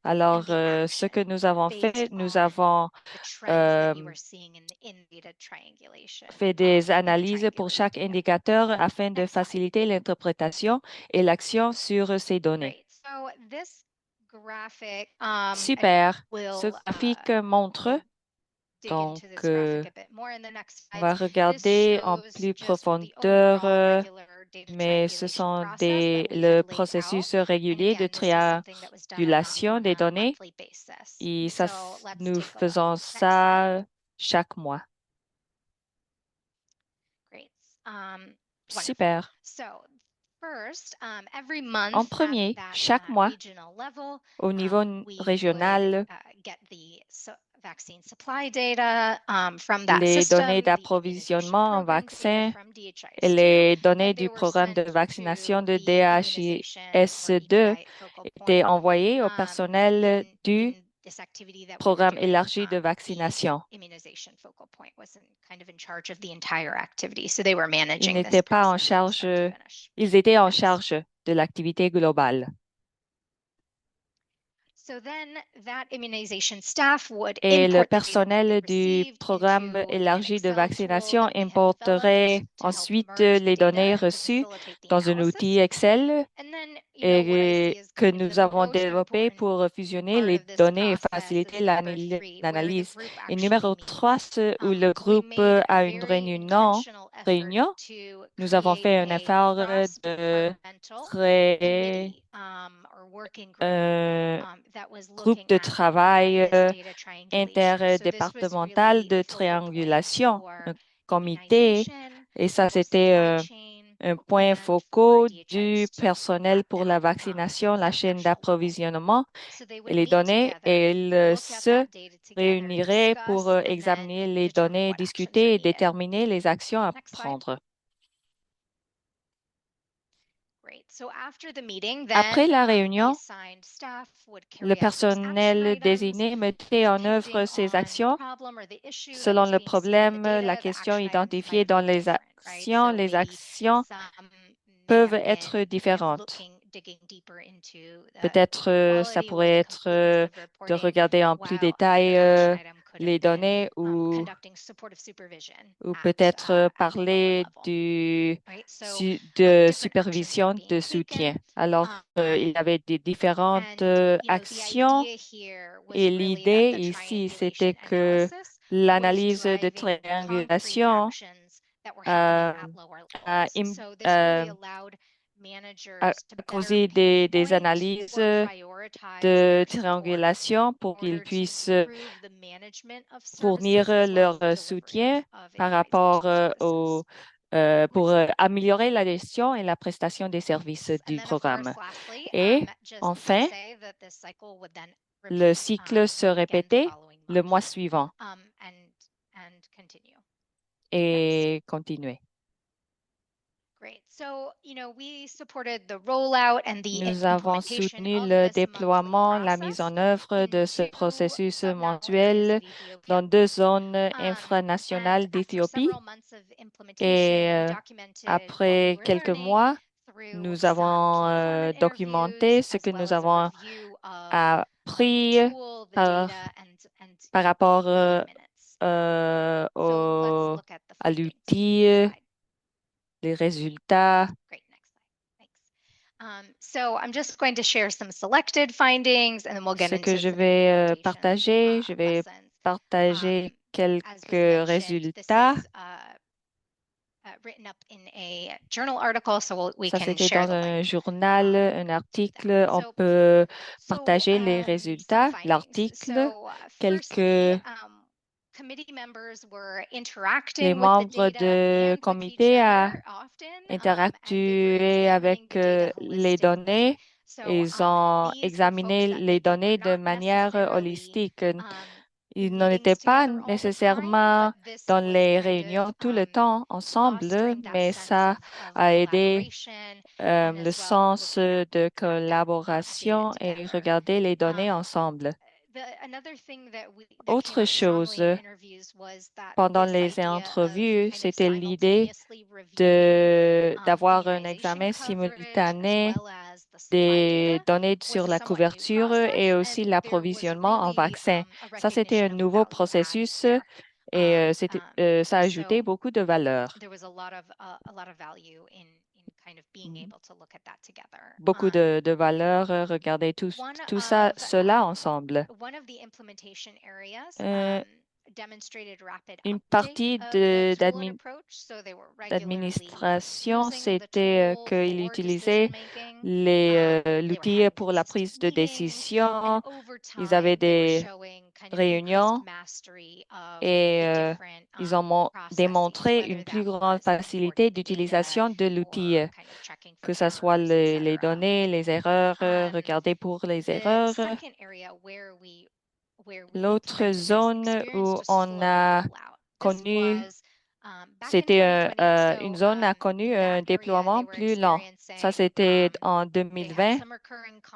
Alors, ce que nous avons fait, nous avons fait des analyses pour chaque indicateur afin de faciliter l'interprétation et l'action sur ces données. Super. Ce graphique montre Donc, on va regarder en plus profondeur, mais ce sont le processus régulier de triangulation des données. Et ça, nous faisons ça chaque mois. Super. En premier, chaque mois, au niveau régional, les données d'approvisionnement en vaccins et les données du programme de vaccination de DHIS2 étaient envoyées au personnel du programme élargi de vaccination. Ils n'étaient pas en charge, ils étaient en charge de l'activité globale. Et le personnel du programme élargi de vaccination importerait ensuite les données reçues dans un outil Excel et que nous avons développé pour fusionner les données et faciliter l'analyse. Et numéro 3, où le groupe a une réunion, nous avons fait un effort de créer groupe de travail interdépartemental de triangulation, un comité, et ça, c'était un point focal du personnel pour la vaccination, la chaîne d'approvisionnement et les données, et ils se réuniraient pour examiner les données, discuter et déterminer les actions à prendre. Après la réunion, le personnel désigné mettait en œuvre ces actions selon le problème, la question identifiée dans les actions. Les actions peuvent être différentes. Peut-être ça pourrait être de regarder en plus détail les données ou peut-être parler de supervision de soutien. Alors, il y avait des différentes actions et l'idée ici, c'était que l'analyse de triangulation a causé des analyses de triangulation pour qu'ils puissent fournir leur soutien par rapport pour améliorer la gestion et la prestation des services du programme. Et enfin, le cycle se répétait le mois suivant et continuait. Nous avons soutenu le déploiement, la mise en œuvre de ce processus mensuel dans 2 zones infranationales d'Éthiopie. Et après quelques mois, nous avons documenté ce que nous avons appris par rapport à l'outil, les résultats. Ce que je vais partager quelques résultats. Ça, c'était dans un journal, un article. On peut partager les résultats, l'article, les membres du comité a interactué avec les données. Ils ont examiné les données de manière holistique. Ils n'en étaient pas nécessairement dans les réunions tout le temps ensemble, mais ça a aidé le sens de collaboration et regarder les données ensemble. Autre chose, pendant les entrevues, c'était l'idée d'avoir un examen simultané des données sur la couverture et aussi l'approvisionnement en vaccins. Ça, c'était un nouveau processus et ça a ajouté beaucoup de valeur. Beaucoup de valeur, regarder tout cela ensemble. une partie d'administration, c'était qu'il utilisait l'outil pour la prise de décision. Ils avaient des réunions et ils ont démontré une plus grande facilité d'utilisation de l'outil, que ce soit les données, les erreurs, regarder pour les erreurs. L'autre zone où on a connu, c'était une zone a connu un déploiement plus lent. Ça, c'était en 2020.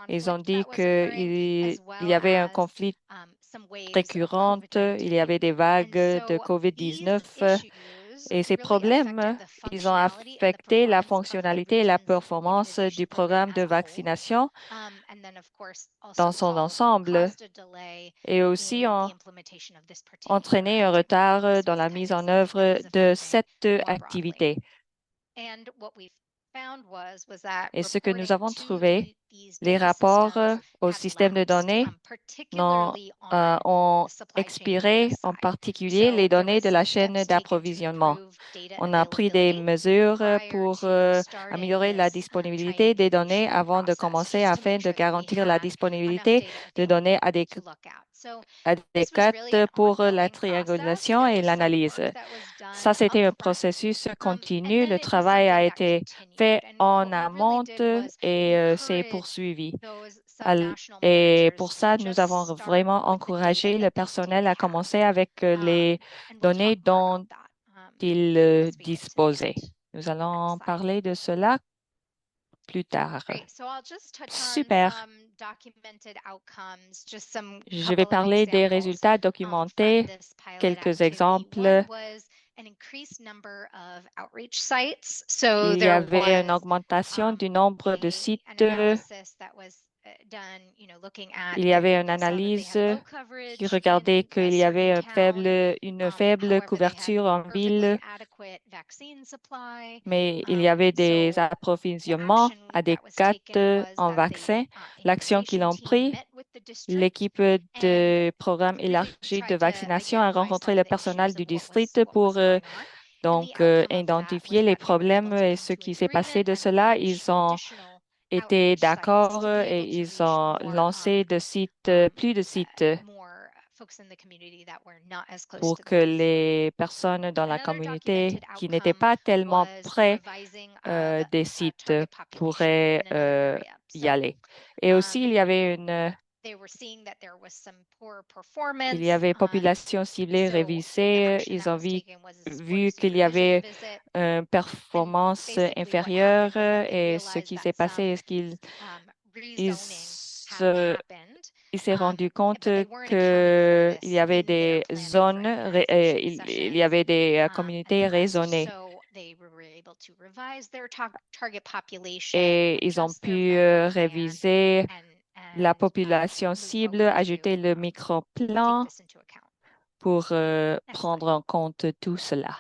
Ils ont dit qu'il y avait un conflit récurrent, il y avait des vagues de COVID-19 et ces problèmes, ils ont affecté la fonctionnalité et la performance du programme de vaccination dans son ensemble et aussi ont entraîné un retard dans la mise en œuvre de cette activité. Et ce que nous avons trouvé, les rapports au système de données ont expiré, en particulier les données de la chaîne d'approvisionnement. On a pris des mesures pour améliorer la disponibilité des données avant de commencer afin de garantir la disponibilité de données adéquates pour la triangulation et l'analyse. Ça, c'était un processus continu. Le travail a été fait en amont et s'est poursuivi. Et pour ça, nous avons vraiment encouragé le personnel à commencer avec les données dont ils disposaient. Nous allons parler de cela plus tard. Super. Je vais parler des résultats documentés, quelques exemples. Il y avait une augmentation du nombre de sites. Il y avait une analyse qui regardait qu'il y avait une faible couverture en ville, mais il y avait des approvisionnements adéquats en vaccins. L'action qu'ils ont pris, l'équipe de programme élargi de vaccination a rencontré le personnel du district pour identifier les problèmes et ce qui s'est passé de cela. Ils ont été d'accord et ils ont lancé plus de sites pour que les personnes dans la communauté qui n'étaient pas tellement près des sites pourraient y aller. Et aussi, il y avait population ciblée révisée. Ils ont vu qu'il y avait une performance inférieure et ce qui s'est passé est qu'il s'est rendu compte qu'il y avait des zones, il y avait des communautés raisonnées. Et ils ont pu réviser la population cible, ajouter le micro-plan pour prendre en compte tout cela.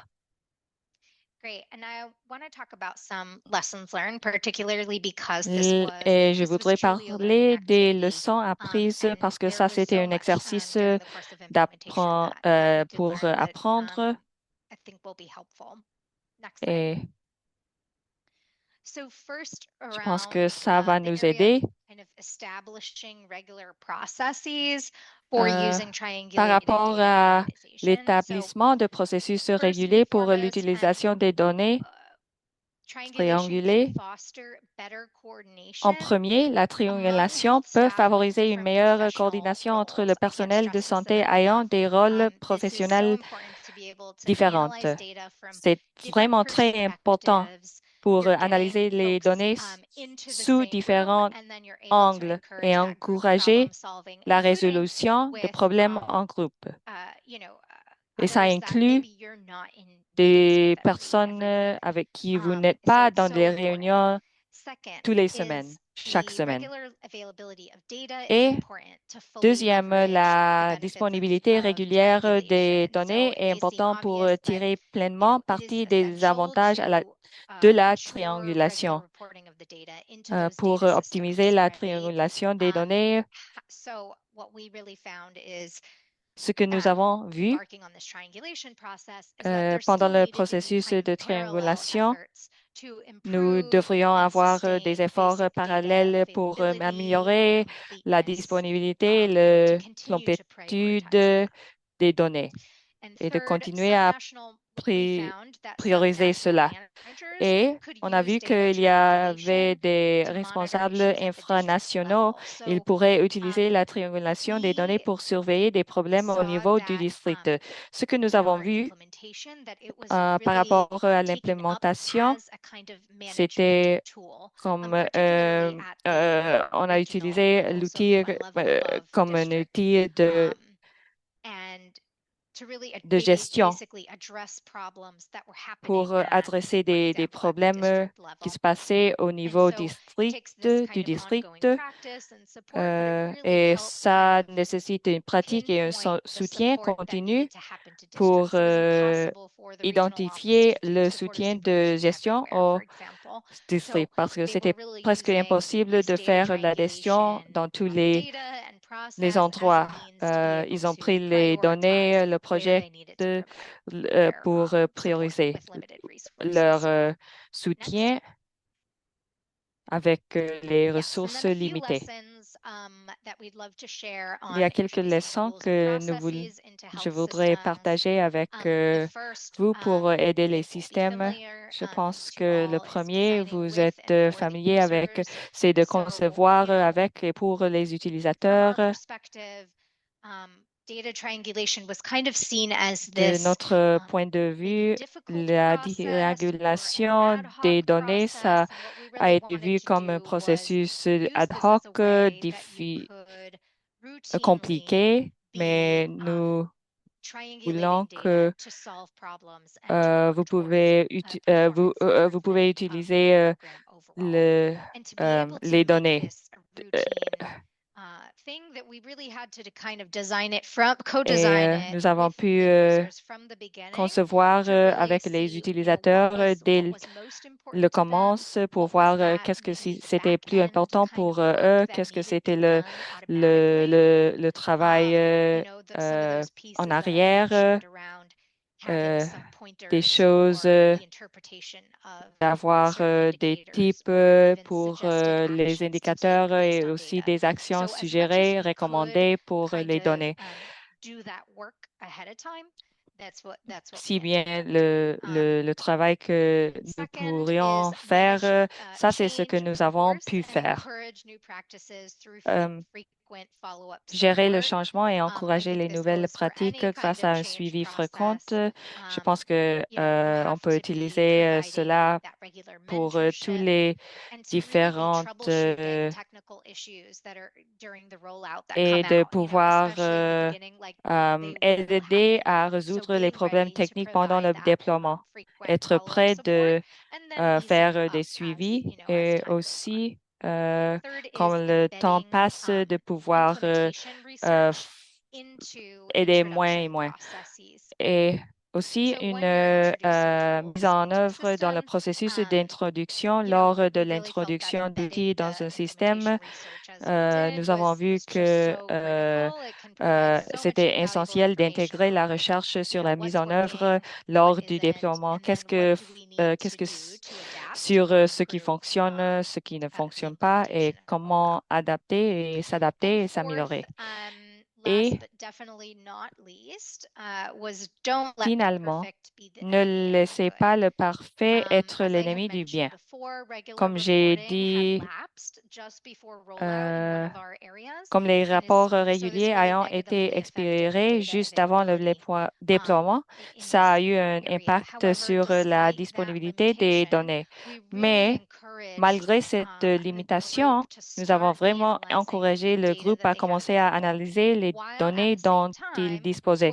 Et je voudrais parler des leçons apprises parce que ça, c'était un exercice pour apprendre. Et je pense que ça va nous aider. Par rapport à l'établissement de processus réguliers pour l'utilisation des données triangulées. En premier, la triangulation peut favoriser une meilleure coordination entre le personnel de santé ayant des rôles professionnels différents. C'est vraiment très important pour analyser les données sous différents angles et encourager la résolution de problèmes en groupe. Et ça inclut des personnes avec qui vous n'êtes pas dans des réunions toutes les semaines, chaque semaine. Et deuxième, la disponibilité régulière des données est importante pour tirer pleinement parti des avantages de la triangulation. Pour optimiser la triangulation des données, Ce que nous avons vu pendant le processus de triangulation, nous devrions avoir des efforts parallèles pour améliorer la disponibilité, l'amplitude des données et de continuer à prioriser cela. Et on a vu qu'il y avait des responsables infranationaux. Ils pourraient utiliser la triangulation des données pour surveiller des problèmes au niveau du district. Ce que nous avons vu par rapport à l'implémentation, c'était comme on a utilisé l'outil comme un outil de gestion pour adresser des problèmes qui se passaient au niveau du district. Et ça nécessite une pratique et un soutien continu pour identifier le soutien de gestion au district parce que c'était presque impossible de faire la gestion dans tous les endroits. Ils ont pris les données, le projet pour prioriser leur soutien avec les ressources limitées. Il y a quelques leçons que je voudrais partager avec vous pour aider les systèmes. Je pense que le premier, vous êtes familier avec, c'est de concevoir avec et pour les utilisateurs. De notre point de vue, la régulation des données, ça a été vu comme un processus ad hoc, compliqué, mais nous voulons que vous pouvez utiliser les données. Et nous avons pu concevoir avec les utilisateurs dès le commence pour voir qu'est-ce que c'était plus important pour eux, qu'est-ce que c'était le travail en arrière, des choses, d'avoir des types pour les indicateurs et aussi des actions suggérées, recommandées pour les données. Si bien le travail que nous pourrions faire, ça c'est ce que nous avons pu faire. Gérer le changement et encourager les nouvelles pratiques grâce à un suivi fréquent. Je pense que on peut utiliser cela pour tous les différentes et de pouvoir aider à résoudre les problèmes techniques pendant le déploiement. Être prêt de faire des suivis et aussi, quand le temps passe, de pouvoir aider moins et moins. Et aussi une mise en œuvre dans le processus d'introduction. Lors de l'introduction d'outils dans un système, nous avons vu que c'était essentiel d'intégrer la recherche sur la mise en œuvre lors du déploiement. Sur ce qui fonctionne, ce qui ne fonctionne pas et comment adapter et s'adapter et s'améliorer. Et finalement, ne laissez pas le parfait être l'ennemi du bien. Comme j'ai dit, comme les rapports réguliers ayant été expirés juste avant le déploiement, ça a eu un impact sur la disponibilité des données. Mais malgré cette limitation, nous avons vraiment encouragé le groupe à commencer à analyser les données dont il disposait,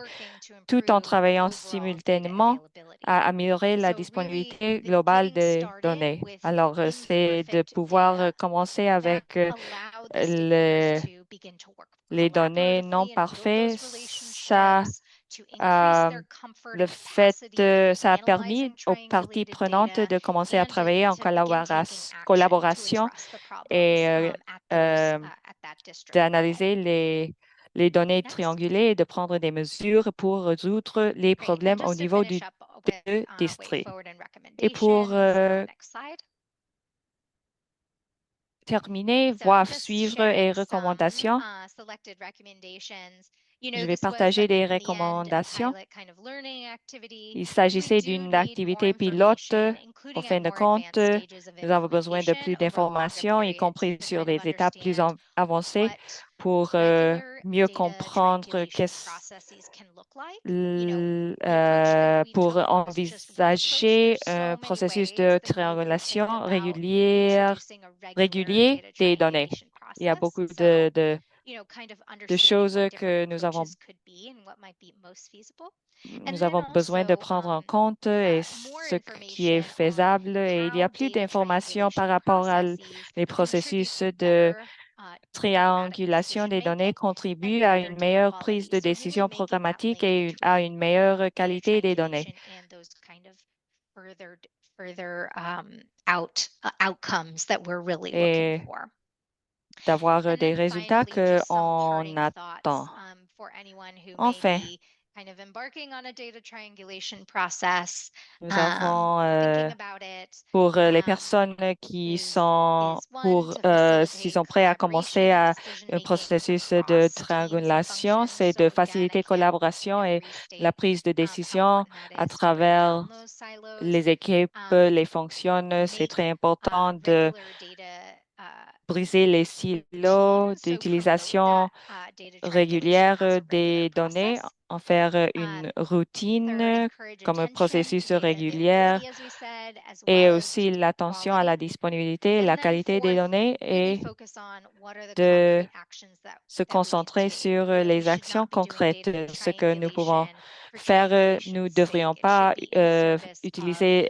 tout en travaillant simultanément à améliorer la disponibilité globale des données. Alors, c'est de pouvoir commencer avec les données non parfaites. Ça ça a permis aux parties prenantes de commencer à travailler en collaboration et d'analyser les données triangulées et de prendre des mesures pour résoudre les problèmes au niveau du district. Et pour terminer, voies suivre et recommandations. Je vais partager des recommandations. Il s'agissait d'une activité pilote. Au fin de compte, nous avons besoin de plus d'informations, y compris sur des étapes plus avancées, pour mieux comprendre pour envisager un processus de triangulation régulier des données. Il y a beaucoup de choses que nous avons besoin de prendre en compte et ce qui est faisable. Et il y a plus d'informations par rapport les processus de triangulation des données contribue à une meilleure prise de décision programmatique et à une meilleure qualité des données. Et d'avoir des résultats qu'on attend. Enfin, nous avons pour les personnes qui sont s'ils sont prêts à commencer un processus de triangulation, c'est de faciliter collaboration et la prise de décision à travers les équipes, les fonctions. C'est très important de briser les silos d'utilisation régulière des données, en faire une routine comme un processus régulier et aussi l'attention à la disponibilité et la qualité des données et de se concentrer sur les actions concrètes. Ce que nous pouvons faire, nous ne devrions pas utiliser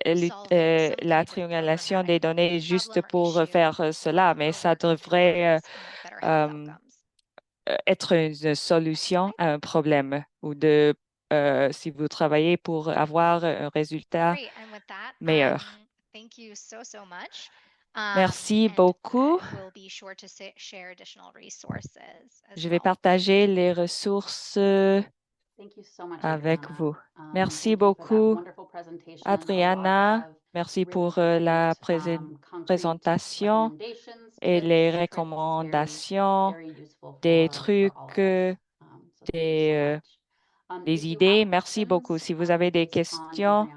la triangulation des données juste pour faire cela, mais ça devrait être une solution à un problème ou si vous travaillez pour avoir un résultat meilleur. Merci beaucoup. Je vais partager les ressources avec vous. Merci beaucoup, Adriana. Merci pour la présentation et les recommandations, des trucs, des idées. Merci beaucoup. Si vous avez des questions,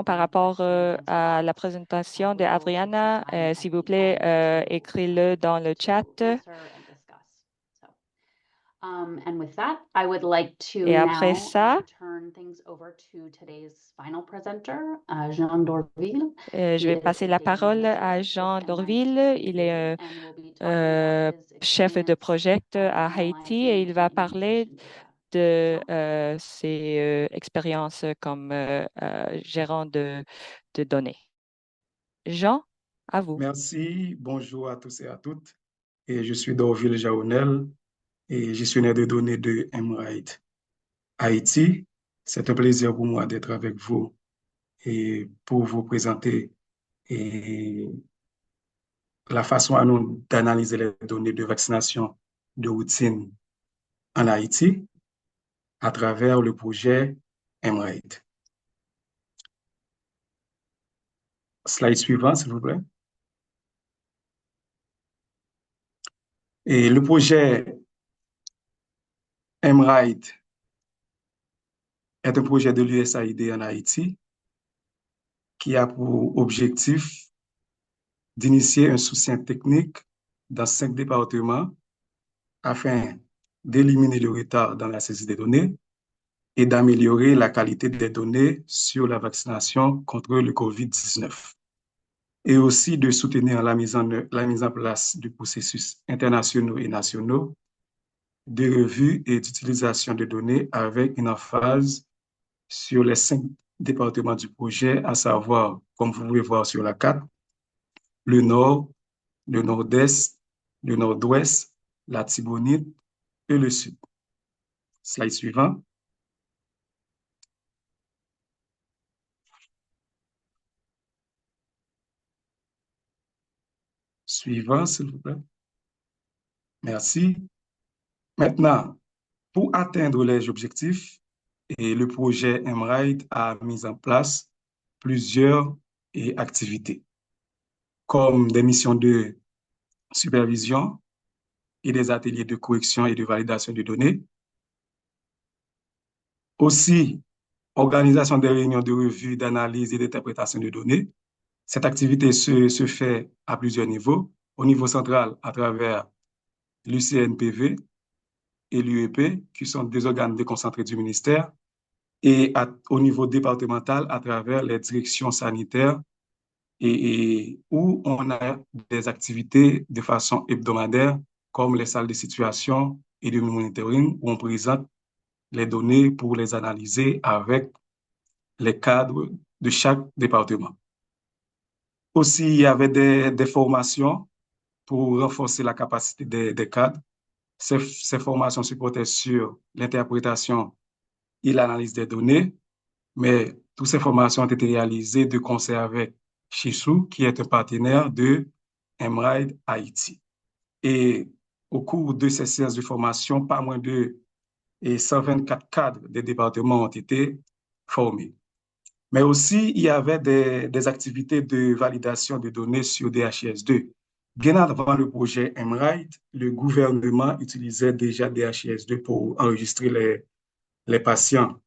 par rapport à la présentation d'Adriana, s'il vous plaît, écrivez-le dans le chat. Et après ça, je vais passer la parole à Jean Dorville. Il est chef de projet à Haïti et il va parler de ses expériences comme gérant de données. Jean, à vous. Merci, bonjour à tous et à toutes. Et je suis Dorville Jaonel et gestionnaire de données de Emride Haïti. C'est un plaisir pour moi d'être avec vous et pour vous présenter la façon à nous d'analyser les données de vaccination de routine en Haïti à travers le projet Emride. Slide suivant, s'il vous plaît. Et le projet Emride est un projet de l'USAID en Haïti qui a pour objectif d'initier un soutien technique dans 5 départements afin d'éliminer le retard dans la saisie des données et d'améliorer la qualité des données sur la vaccination contre le COVID-19 et aussi de soutenir la mise en place du processus internationaux et nationaux de revue et d'utilisation de données avec une emphase sur les 5 départements du projet, à savoir, comme vous pouvez voir sur la carte, le Nord, le Nord-Est, le Nord-Ouest, la Tibonite et le Sud. Slide suivant. Suivant, s'il vous plaît. Merci. Maintenant, pour atteindre les objectifs, et le projet Emride a mis en place plusieurs activités, comme des missions de supervision et des ateliers de correction et de validation de données. Aussi, organisation des réunions de revue, d'analyse et d'interprétation de données. Cette activité se fait à plusieurs niveaux. Au niveau central, à travers l'UCNPV et l'UEP, qui sont des organes déconcentrés du ministère, et au niveau départemental, à travers les directions sanitaires, où on a des activités de façon hebdomadaire, comme les salles de situation et de monitoring, où on présente les données pour les analyser avec les cadres de chaque département. Aussi, il y avait des formations pour renforcer la capacité des cadres. Ces formations se portaient sur l'interprétation et l'analyse des données, mais toutes ces formations ont été réalisées de concert avec Shishu, qui est un partenaire de Emride Haïti. Et au cours de ces séances de formation, pas moins de 124 cadres des départements ont été formés. Mais aussi, il y avait des activités de validation de données sur DHIS2. Bien avant le projet Emride, le gouvernement utilisait déjà DHIS2 pour enregistrer les patients.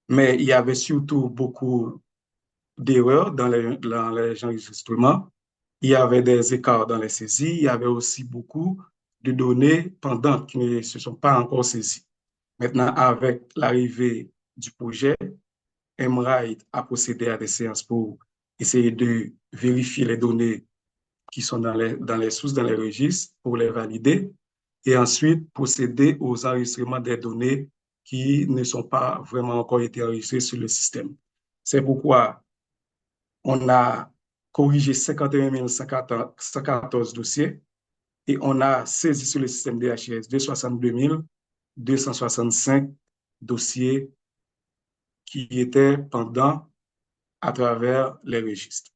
Mais il y avait surtout beaucoup d'erreurs dans les enregistrements. Il y avait des écarts dans les saisies. Il y avait aussi beaucoup de données pendantes qui ne se sont pas encore saisies. Maintenant, avec l'arrivée du projet, Emride a procédé à des séances pour essayer de vérifier les données qui sont dans les sources, dans les registres, pour les valider, et ensuite procéder aux enregistrements des données qui ne sont pas vraiment encore été enregistrées sur le système. C'est pourquoi on a corrigé 51 114 dossiers et on a saisi sur le système DHIS 62 265 dossiers qui étaient pendants à travers les registres.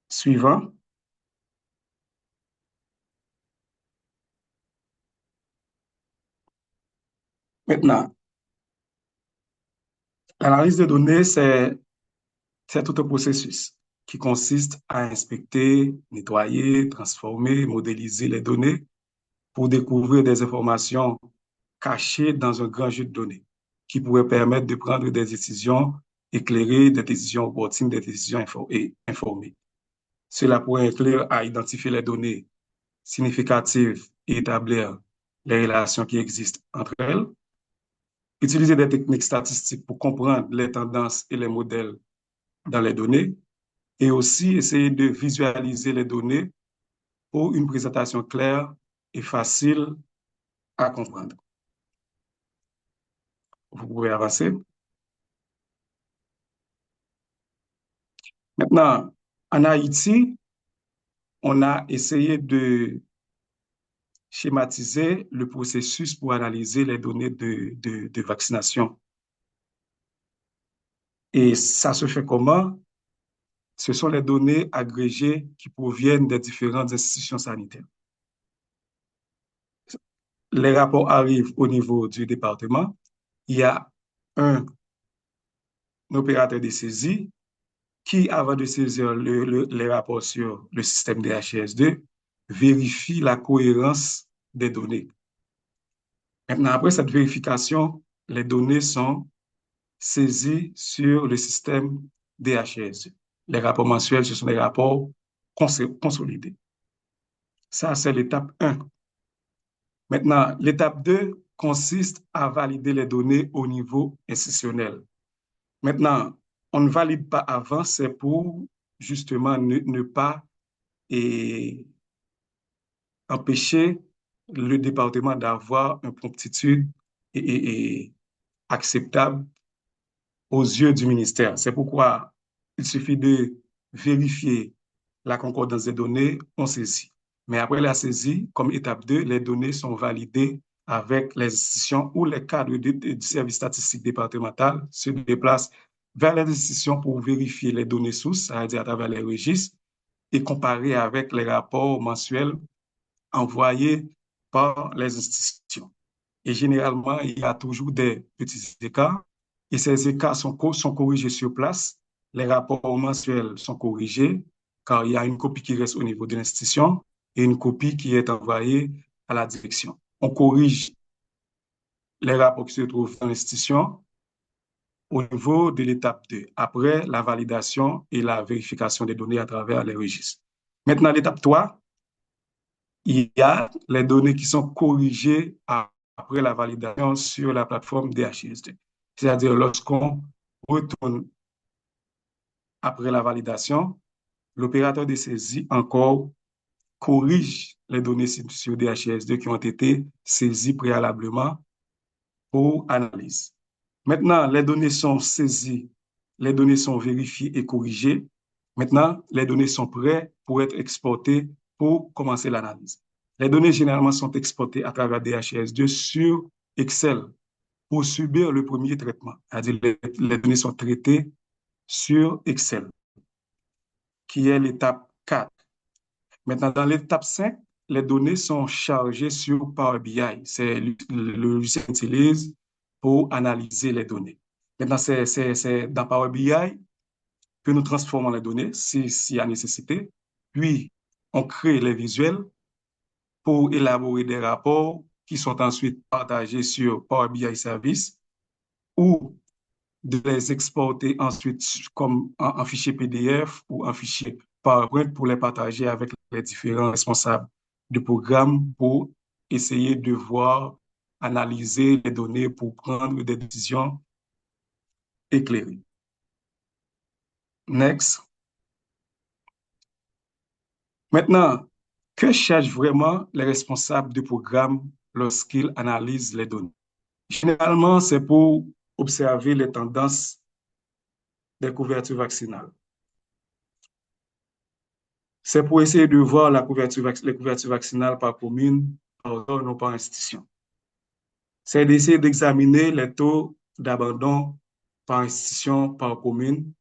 Suivant. Maintenant, l'analyse de données, c'est tout un processus qui consiste à inspecter, nettoyer, transformer, modéliser les données pour découvrir des informations cachées dans un grand jeu de données qui pourraient permettre de prendre des décisions éclairées, des décisions opportunes, des décisions informées. Cela pourrait inclure à identifier les données significatives et établir les relations qui existent entre elles, utiliser des techniques statistiques pour comprendre les tendances et les modèles dans les données, et aussi essayer de visualiser les données pour une présentation claire et facile à comprendre. Vous pouvez avancer. Maintenant, en Haïti, on a essayé de schématiser le processus pour analyser les données de vaccination. Et ça se fait comment? Ce sont les données agrégées qui proviennent des différentes institutions sanitaires. Les rapports arrivent au niveau du département. Il y a un opérateur de saisie qui, avant de saisir les rapports sur le système DHIS2, vérifie la cohérence des données. Maintenant, après cette vérification, les données sont saisies sur le système DHIS2. Les rapports mensuels, ce sont des rapports consolidés. Ça, c'est l'étape 1. Maintenant, l'étape 2 consiste à valider les données au niveau institutionnel. Maintenant, on ne valide pas avant, c'est pour justement ne pas empêcher le département d'avoir une promptitude acceptable aux yeux du ministère. C'est pourquoi il suffit de vérifier la concordance des données, on saisit. Mais après la saisie, comme étape 2, les données sont validées avec les institutions ou les cadres du service statistique départemental se déplacent vers les institutions pour vérifier les données sources, c'est-à-dire à travers les registres, et comparer avec les rapports mensuels envoyés par les institutions. Et généralement, il y a toujours des petits écarts et ces écarts sont corrigés sur place. Les rapports mensuels sont corrigés car il y a une copie qui reste au niveau de l'institution et une copie qui est envoyée à la direction. On corrige les rapports qui se trouvent dans l'institution au niveau de l'étape 2, après la validation et la vérification des données à travers les registres. Maintenant, l'étape 3, il y a les données qui sont corrigées après la validation sur la plateforme DHIS2. C'est-à-dire, lorsqu'on retourne après la validation, l'opérateur de saisie encore corrige les données sur DHIS2 qui ont été saisies préalablement pour analyse. Maintenant, les données sont saisies, les données sont vérifiées et corrigées. Maintenant, les données sont prêtes pour être exportées pour commencer l'analyse. Les données généralement sont exportées à travers DHIS2 sur Excel pour subir le premier traitement. C'est-à-dire les données sont traitées sur Excel, qui est l'étape 4. Maintenant, dans l'étape 5, les données sont chargées sur Power BI. C'est le logiciel qu'on utilise pour analyser les données. Maintenant, c'est dans Power BI que nous transformons les données s'il y a nécessité. Puis, on crée les visuels pour élaborer des rapports qui sont ensuite partagés sur Power BI Service ou de les exporter ensuite comme en fichier PDF ou en fichier PowerPoint pour les partager avec les différents responsables du programme pour essayer de voir, analyser les données pour prendre des décisions éclairées. Next. Maintenant, que cherchent vraiment les responsables du programme lorsqu'ils analysent les données? Généralement, c'est pour observer les tendances des couvertures vaccinales. C'est pour essayer de voir les couvertures vaccinales par commune, par zone ou par institution. C'est d'essayer d'examiner les taux d'abandon par institution, par commune.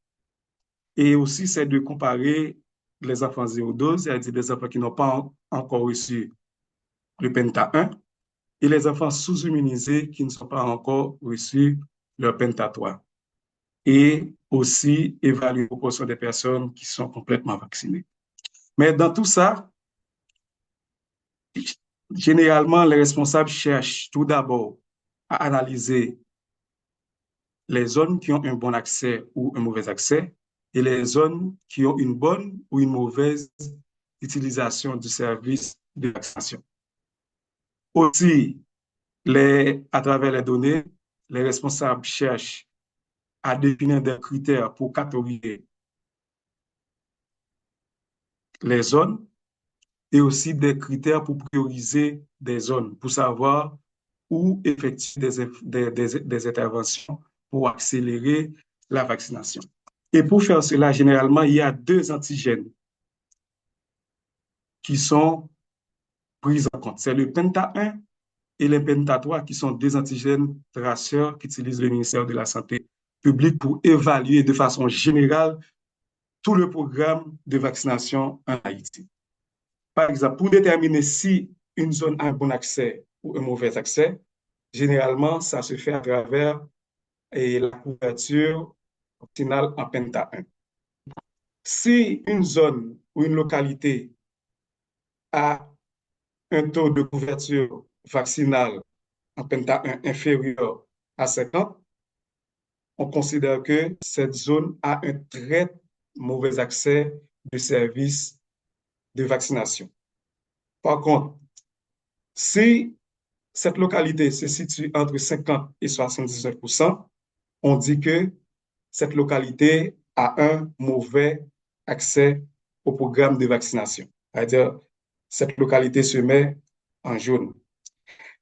Et aussi, c'est de comparer les enfants 0-12, c'est-à-dire des enfants qui n'ont pas encore reçu le Penta 1, et les enfants sous-immunisés qui ne sont pas encore reçus le Penta 3. Et aussi évaluer la proportion des personnes qui sont complètement vaccinées. Mais dans tout ça, généralement, les responsables cherchent tout d'abord à analyser les zones qui ont un bon accès ou un mauvais accès et les zones qui ont une bonne ou une mauvaise utilisation du service de vaccination. Aussi, à travers les données, les responsables cherchent à définir des critères pour catégoriser les zones et aussi des critères pour prioriser des zones, pour savoir où effectuer des interventions pour accélérer la vaccination. Et pour faire cela, généralement, il y a 2 antigènes qui sont pris en compte. C'est le Penta 1 et le Penta 3 qui sont 2 antigènes traceurs qu'utilise le ministère de la Santé publique pour évaluer de façon générale tout le programme de vaccination en Haïti. Par exemple, pour déterminer si une zone a un bon accès ou un mauvais accès, généralement, ça se fait à travers la couverture vaccinale en Penta 1. Si une zone ou une localité a un taux de couverture vaccinale en Penta 1 inférieur à 50, on considère que cette zone a un très mauvais accès de services de vaccination. Par contre, si cette localité se situe entre 50 et 79%, on dit que cette localité a un mauvais accès au programme de vaccination. C'est-à-dire, cette localité se met en jaune.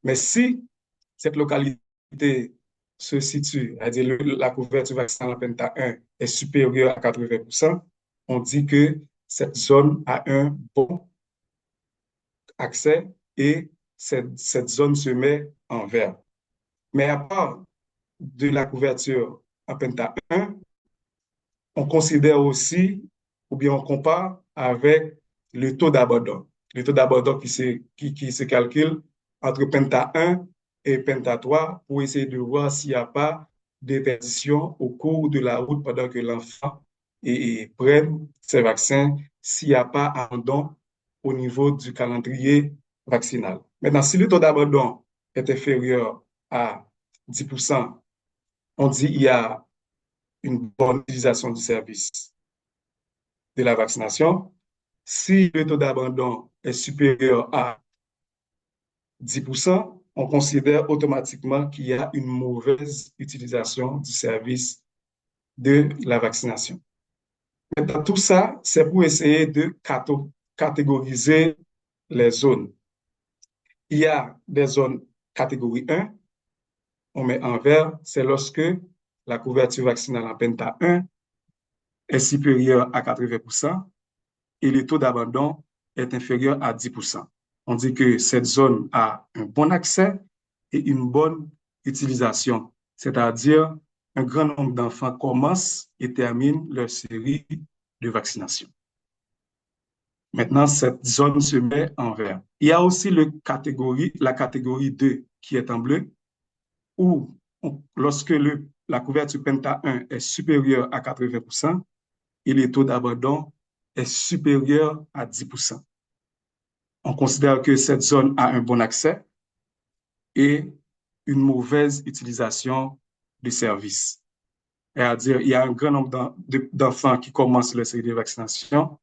Mais si cette localité se situe, c'est-à-dire la couverture vaccinale en Penta 1 est supérieure à 80%, on dit que cette zone a un bon accès et cette zone se met en vert. Mais à part de la couverture en Penta 1, on considère aussi, ou bien on compare avec le taux d'abandon. le taux d'abandon qui se calcule entre Penta 1 et Penta 3 pour essayer de voir s'il n'y a pas d'interdiction au cours de la route pendant que l'enfant prenne ses vaccins, s'il n'y a pas abandon au niveau du calendrier vaccinal. Maintenant, si le taux d'abandon est inférieur à 10%, on dit qu'il y a une bonne utilisation du service de la vaccination. Si le taux d'abandon est supérieur à 10%, on considère automatiquement qu'il y a une mauvaise utilisation du service de la vaccination. Maintenant, tout ça, c'est pour essayer de catégoriser les zones. Il y a des zones catégorie 1, on met en vert, c'est lorsque la couverture vaccinale en Penta 1 est supérieure à 80% et le taux d'abandon est inférieur à 10%. On dit que cette zone a un bon accès et une bonne utilisation, c'est-à-dire un grand nombre d'enfants commencent et terminent leur série de vaccination. Maintenant, cette zone se met en vert. Il y a aussi la catégorie 2 qui est en bleu, où lorsque la couverture Penta 1 est supérieure à 80% et le taux d'abandon est supérieur à 10%. On considère que cette zone a un bon accès et une mauvaise utilisation du service. C'est-à-dire, il y a un grand nombre d'enfants qui commencent leur série de vaccination,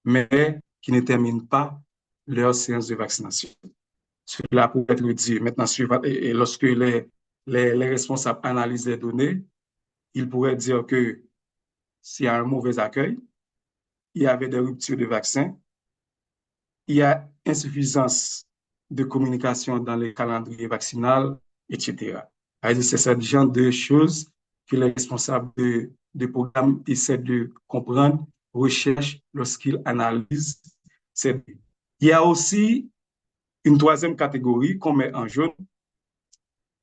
mais qui ne terminent pas leur séance de vaccination. Cela pourrait être dit maintenant, et lorsque les responsables analysent les données, ils pourraient dire que s'il y a un mauvais accueil, il y avait des ruptures de vaccins, il y a insuffisance de communication dans les calendriers vaccinaux, etc. C'est ce genre de choses que les responsables de programme essaient de comprendre, recherchent lorsqu'ils analysent ces données. Il y a aussi une troisième catégorie qu'on met en jaune,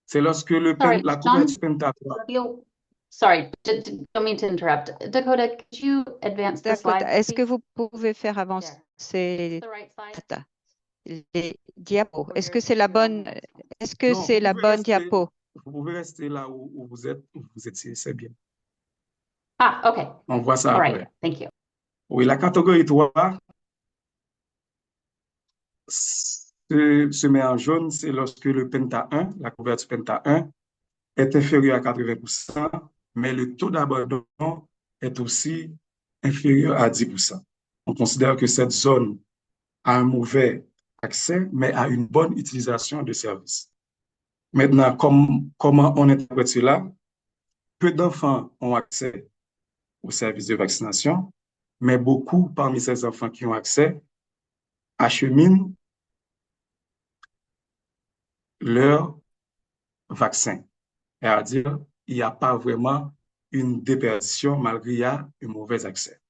c'est lorsque la couverture Penta 3. Sorry, don't mean to interrupt. Dakota, could you advance the slide? Est-ce que vous pouvez faire avancer les diapos? Est-ce que c'est la bonne, diapo? Vous pouvez rester là où vous étiez, c'est bien. Ah, OK. On voit ça All après. right, thank you. Oui, la catégorie 3 se met en jaune, c'est lorsque le Penta 1, la couverture Penta 1, est inférieur à 80%, mais le taux d'abandon est aussi inférieur à 10%. On considère que cette zone a un mauvais accès, mais a une bonne utilisation de services. Maintenant, comment on interprète cela? Peu d'enfants ont accès au service de vaccination, mais beaucoup parmi ces enfants qui ont accès acheminent leur vaccin. C'est-à-dire, il n'y a pas vraiment une déperdition malgré qu'il y a un mauvais accès.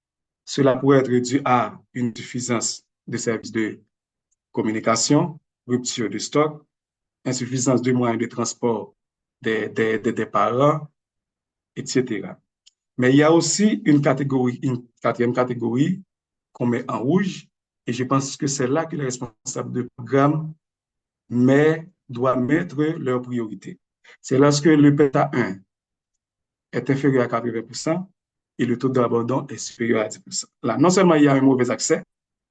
Cela pourrait être dû à une suffisance de services de communication, rupture de stock, insuffisance de moyens de transport des parents, etc. Mais il y a aussi une quatrième catégorie qu'on met en rouge, et je pense que c'est là que les responsables de programme doivent mettre leur priorité. C'est lorsque le Penta 1 est inférieur à 80% et le taux d'abandon est supérieur à 10%. Là, non seulement il y a un mauvais accès,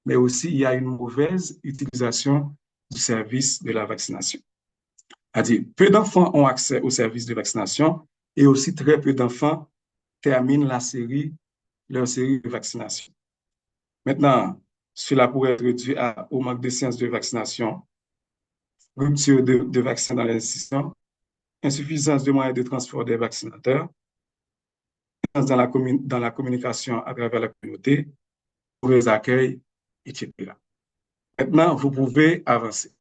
mais aussi il y a une mauvaise utilisation du service de la vaccination. C'est-à-dire, peu d'enfants ont accès au service de vaccination et aussi très peu d'enfants terminent leur série de vaccination. Maintenant, cela pourrait être dû au manque de séances de vaccination, rupture de vaccins dans les institutions, insuffisance de moyens de transport des vaccinateurs, dans la communication à travers la communauté, mauvais accueil, etc. Maintenant, vous pouvez avancer.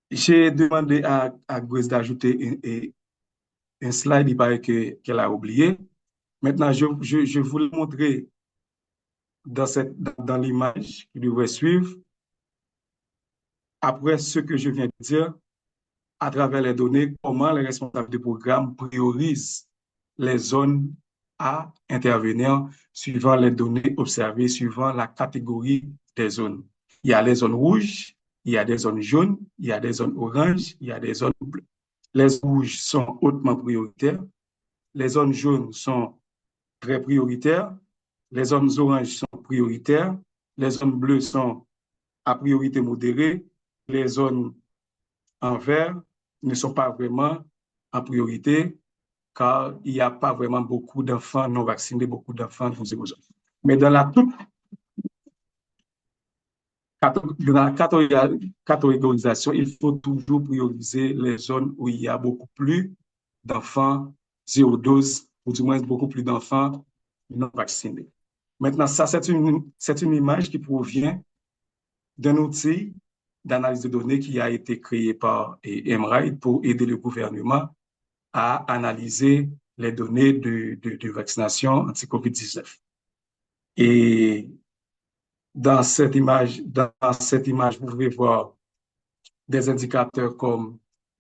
J'ai demandé à Grace d'ajouter un slide, il paraît qu'elle a oublié. Maintenant, je voulais montrer dans l'image qui devrait suivre, après ce que je viens de dire, à travers les données, comment les responsables de programme priorisent les zones à intervenir suivant les données observées, suivant la catégorie des zones. Il y a les zones rouges, il y a des zones jaunes, il y a des zones oranges, il y a des zones bleues. Les zones rouges sont hautement prioritaires, les zones jaunes sont très prioritaires, les zones oranges sont prioritaires, les zones bleues sont à priorité modérée, les zones en vert ne sont pas vraiment en priorité car il n'y a pas vraiment beaucoup d'enfants non vaccinés, beaucoup d'enfants non vaccinés. Mais dans la catégorisation, il faut toujours prioriser les zones où il y a beaucoup plus d'enfants zéro dose, ou du moins beaucoup plus d'enfants non vaccinés. Maintenant, ça, c'est une image qui provient d'un outil d'analyse de données qui a été créé par Emerald pour aider le gouvernement à analyser les données de vaccination anti-COVID-19. Et dans cette image, vous pouvez voir des indicateurs comme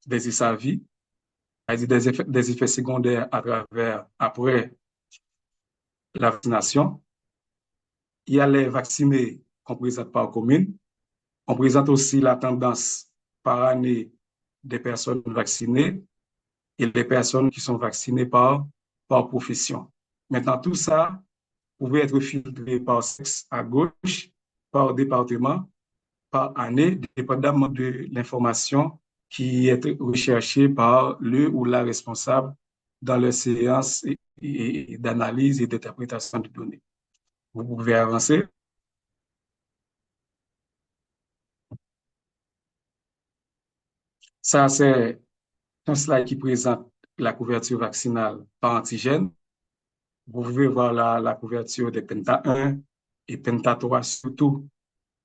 des ISAVI, c'est-à-dire des effets secondaires après la vaccination. Il y a les vaccinés qu'on présente par commune. On présente aussi la tendance par année des personnes vaccinées et les personnes qui sont vaccinées par profession. Maintenant, tout ça pouvait être filtré par sexe à gauche, par département, par année, dépendamment de l'information qui est recherchée par le ou la responsable dans leur séance d'analyse et d'interprétation de données. Vous pouvez avancer. Ça, c'est un slide qui présente la couverture vaccinale par antigène. Vous pouvez voir la couverture des Penta 1 et Penta 3, surtout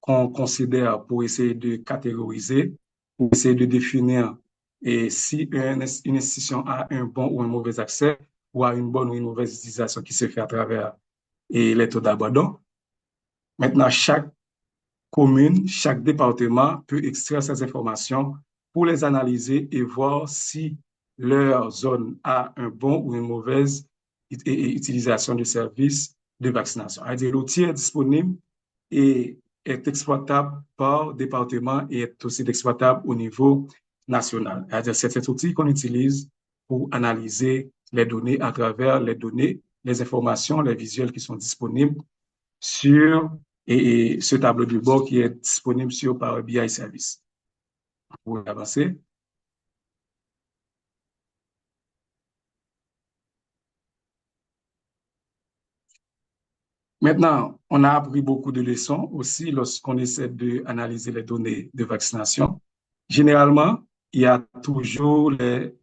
qu'on considère pour essayer de catégoriser, pour essayer de définir et si une institution a un bon ou un mauvais accès ou a une bonne ou une mauvaise utilisation qui se fait à travers les taux d'abandon. Maintenant, chaque commune, chaque département peut extraire ces informations pour les analyser et voir si leur zone a un bon ou une mauvaise utilisation de services de vaccination. C'est-à-dire l'outil est disponible et est exploitable par département et est aussi exploitable au niveau national. C'est-à-dire c'est cet outil qu'on utilise pour analyser les données à travers les données, les informations, les visuels qui sont disponibles sur ce tableau de bord qui est disponible sur Power BI Service. Vous pouvez avancer. Maintenant, on a appris beaucoup de leçons aussi lorsqu'on essaie d'analyser les données de vaccination. Généralement, il y a toujours les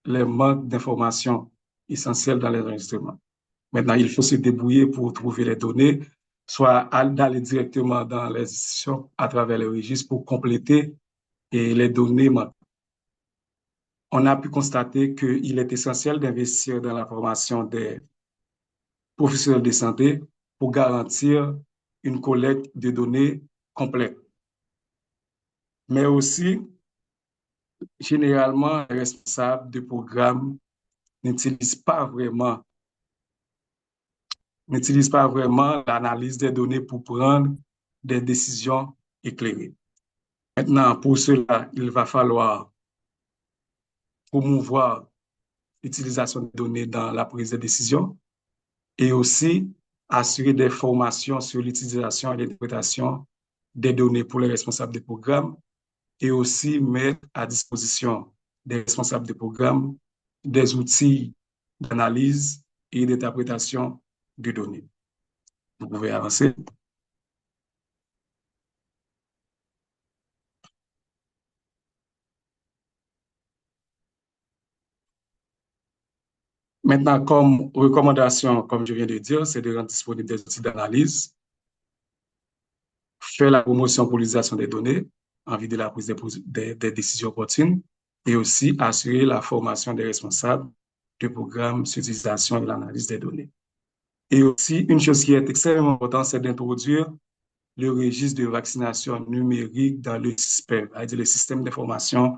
manques d'informations essentielles dans les enregistrements. Maintenant, il faut se débrouiller pour trouver les données, soit d'aller directement dans les institutions à travers les registres pour compléter les données manquantes. On a pu constater qu'il est essentiel d'investir dans la formation des professionnels de santé pour garantir une collecte de données complète. Mais aussi, généralement, les responsables de programmes n'utilisent pas vraiment l'analyse des données pour prendre des décisions éclairées. Maintenant, pour cela, il va falloir promouvoir l'utilisation des données dans la prise de décision et aussi assurer des formations sur l'utilisation et l'interprétation des données pour les responsables des programmes et aussi mettre à disposition des responsables des programmes des outils d'analyse et d'interprétation de données. Vous pouvez avancer. Maintenant, comme recommandation, comme je viens de dire, c'est de rendre disponible des outils d'analyse, faire la promotion pour l'utilisation des données en vue de la prise des décisions opportunes et aussi assurer la formation des responsables de programmes sur l'utilisation et l'analyse des données. Et aussi, une chose qui est extrêmement importante, c'est d'introduire le registre de vaccination numérique dans le SISPEV, c'est-à-dire le système d'information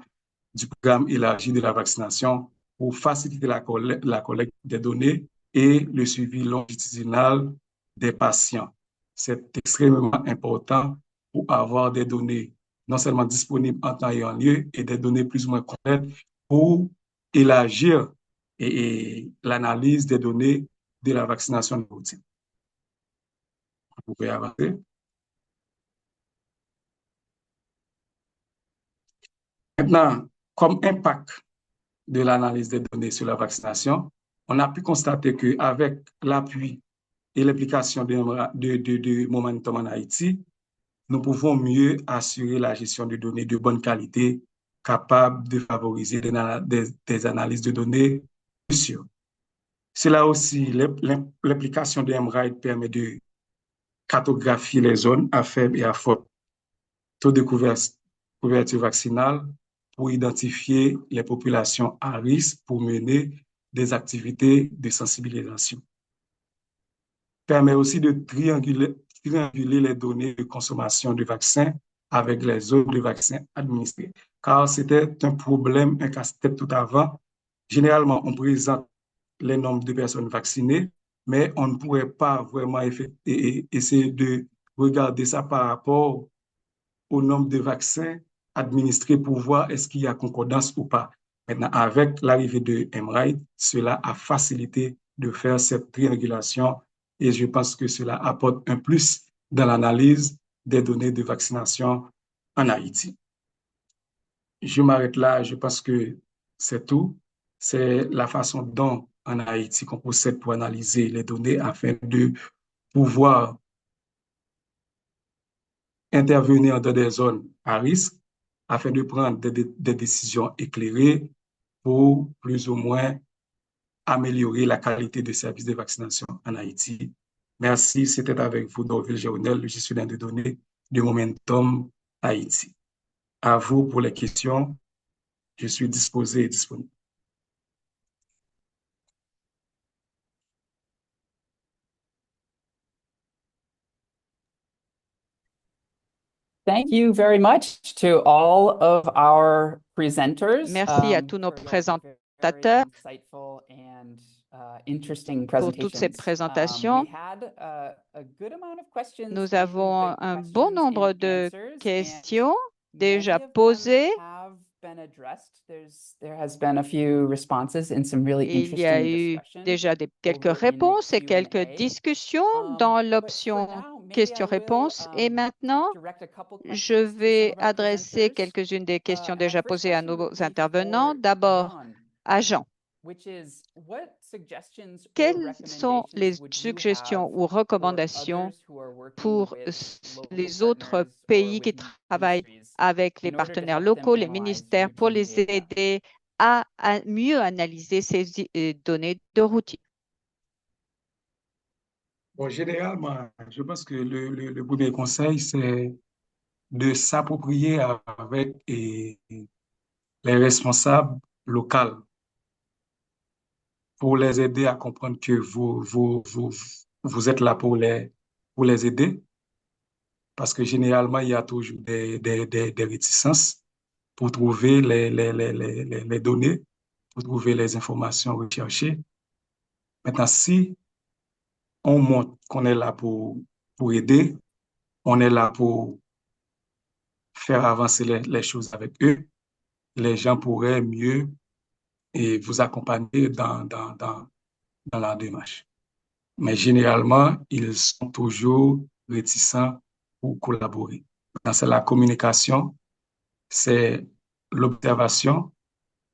du programme élargi de la vaccination, pour faciliter la collecte des données et le suivi longitudinal des patients. C'est extrêmement important pour avoir des données non seulement disponibles en temps et en lieu, et des données plus ou moins complètes pour élargir l'analyse des données de la vaccination de routine. Vous pouvez avancer. Maintenant, comme impact de l'analyse des données sur la vaccination, on a pu constater qu'avec l'appui et l'application de Momentum en Haïti, nous pouvons mieux assurer la gestion de données de bonne qualité, capables de favoriser des analyses de données sûres. Cela aussi, l'application de MRIDE permet de cartographier les zones à faible et à fort taux de couverture vaccinale pour identifier les populations à risque pour mener des activités de sensibilisation. Permet aussi de trianguler les données de consommation de vaccins avec les zones de vaccins administrés, car c'était un problème, un casse-tête tout avant. Généralement, on présente les nombres de personnes vaccinées, mais on ne pourrait pas vraiment essayer de regarder ça par rapport au nombre de vaccins administrés pour voir est-ce qu'il y a concordance ou pas. Maintenant, avec l'arrivée de MRIDE, cela a facilité de faire cette triangulation et je pense que cela apporte un plus dans l'analyse des données de vaccination en Haïti. Je m'arrête là, je pense que c'est tout. C'est la façon dont en Haïti qu'on procède pour analyser les données afin de pouvoir intervenir dans des zones à risque afin de prendre des décisions éclairées pour plus ou moins améliorer la qualité de services de vaccination en Haïti. Merci, c'était avec vous, Dorville Géronel, le gestionnaire de données de Momentum Haïti. À vous pour les questions, je suis disposé et disponible. Thank you very much to all of our presenters. Merci à tous nos présentateurs pour toutes ces présentations. Nous avons un bon nombre de questions déjà posées. Il y a eu déjà quelques réponses et quelques discussions dans l'option questions-réponses. Et maintenant, je vais adresser quelques-unes des questions déjà posées à nos intervenants. D'abord, à Jean. Quelles sont les suggestions ou recommandations pour les autres pays qui travaillent avec les partenaires locaux, les ministères, pour les aider à mieux analyser ces données de routine? Bon, généralement, je pense que le premier conseil, c'est de s'approprier avec les responsables locaux pour les aider à comprendre que vous êtes là pour les aider. Parce que généralement, il y a toujours des réticences pour trouver les données, pour trouver les informations recherchées. Maintenant, si on montre qu'on est là pour aider, on est là pour faire avancer les choses avec eux, les gens pourraient mieux vous accompagner dans la démarche. Mais généralement, ils sont toujours réticents pour collaborer. C'est la communication, c'est l'observation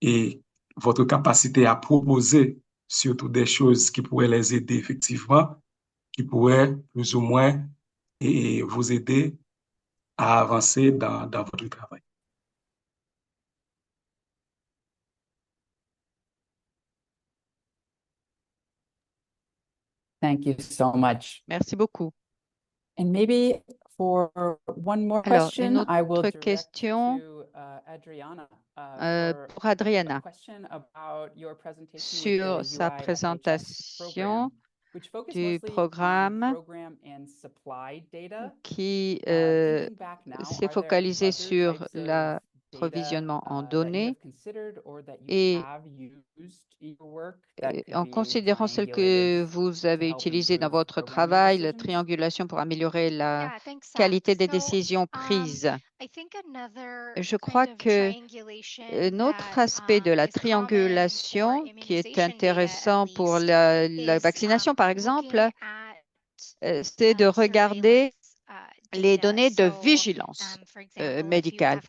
et votre capacité à proposer surtout des choses qui pourraient les aider effectivement, qui pourraient plus ou moins vous aider à avancer dans votre travail. Thank you so much. Merci beaucoup. And maybe for one more Alors, question, une autre I will direct question to Adriana pour Adriana a question about your presentation sur with the sa UIFHS présentation program, which focused du mostly on programme program and supply data. qui Thinking back now, s'est are there focalisé other sur types la of approvisionnement en données et en considérant celles que vous avez utilisées dans votre travail, la triangulation pour améliorer la qualité des décisions prises. Je crois que notre aspect de la triangulation, qui est intéressant pour la vaccination, par exemple, c'est de regarder les données de vigilance médicale,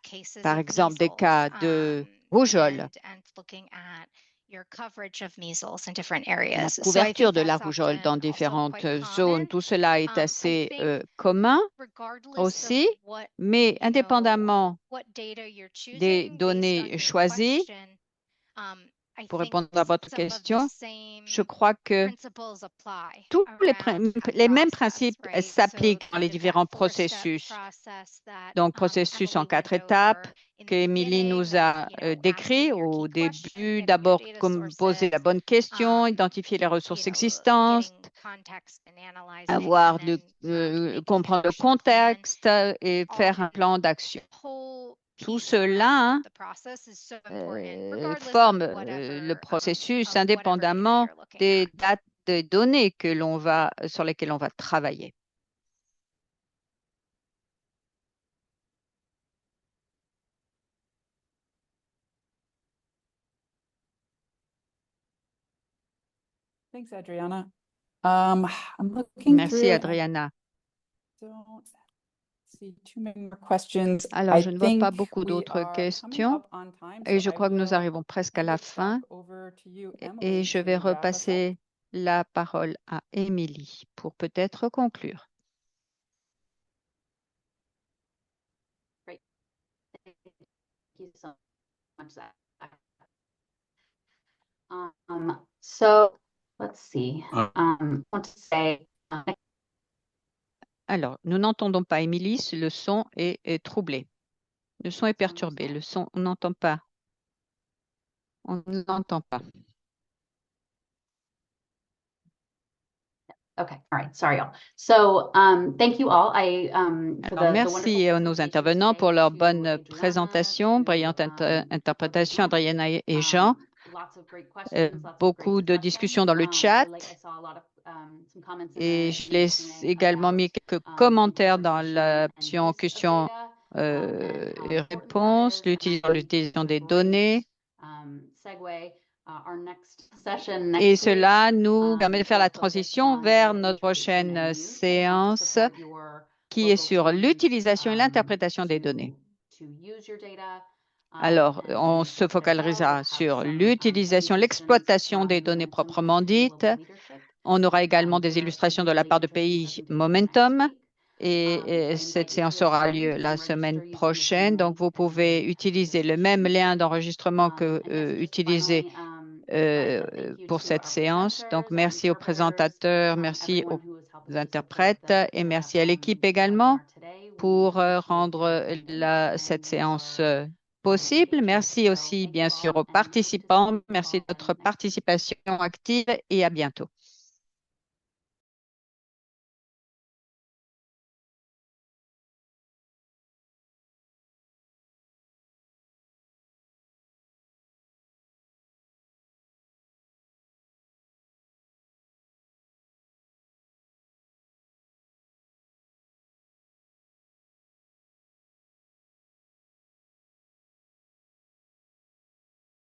par exemple des cas de rougeole, la couverture de la rougeole dans différentes zones. Tout cela est assez commun aussi, mais indépendamment des données choisies, pour répondre à votre question, je crois que tous les mêmes principes s'appliquent dans les différents processus. Donc, processus en 4 étapes qu'Émilie nous a décrit au début. D'abord, poser la bonne question, identifier les ressources existantes, comprendre le contexte et faire un plan d'action. Tout cela forme le processus indépendamment des dates de données sur lesquelles on va travailler. Thanks, Adriana. Merci, Adriana. Alors, je ne vois pas beaucoup d'autres questions et je crois que nous arrivons presque à la fin et je vais repasser la parole à Émilie pour peut-être conclure. Great. Thank you so much, Zach. So let's see. I want to say, Alors, nous n'entendons pas Émilie, le son est troublé. Le son est perturbé. Le son, on n'entend pas. On ne l'entend pas. Okay, all right, sorry all. So, thank you all. Alors, merci à nos intervenants pour leur bonne présentation, brillante interprétation, Adriana et Jean. Beaucoup de discussions dans le chat. Et je laisse également mis quelques commentaires dans l'option questions et réponses, l'utilisation des données. Et cela nous permet de faire la transition vers notre prochaine séance qui est sur l'utilisation et l'interprétation des données. Alors, on se focalisera sur l'utilisation, l'exploitation des données proprement dites. On aura également des illustrations de la part de pays Momentum et cette séance aura lieu la semaine prochaine. Donc, vous pouvez utiliser le même lien d'enregistrement que utilisé pour cette séance. Donc, merci aux présentateurs, merci aux interprètes et merci à l'équipe également pour rendre cette séance possible. Merci aussi, bien sûr, aux participants. Merci de votre participation active et à bientôt.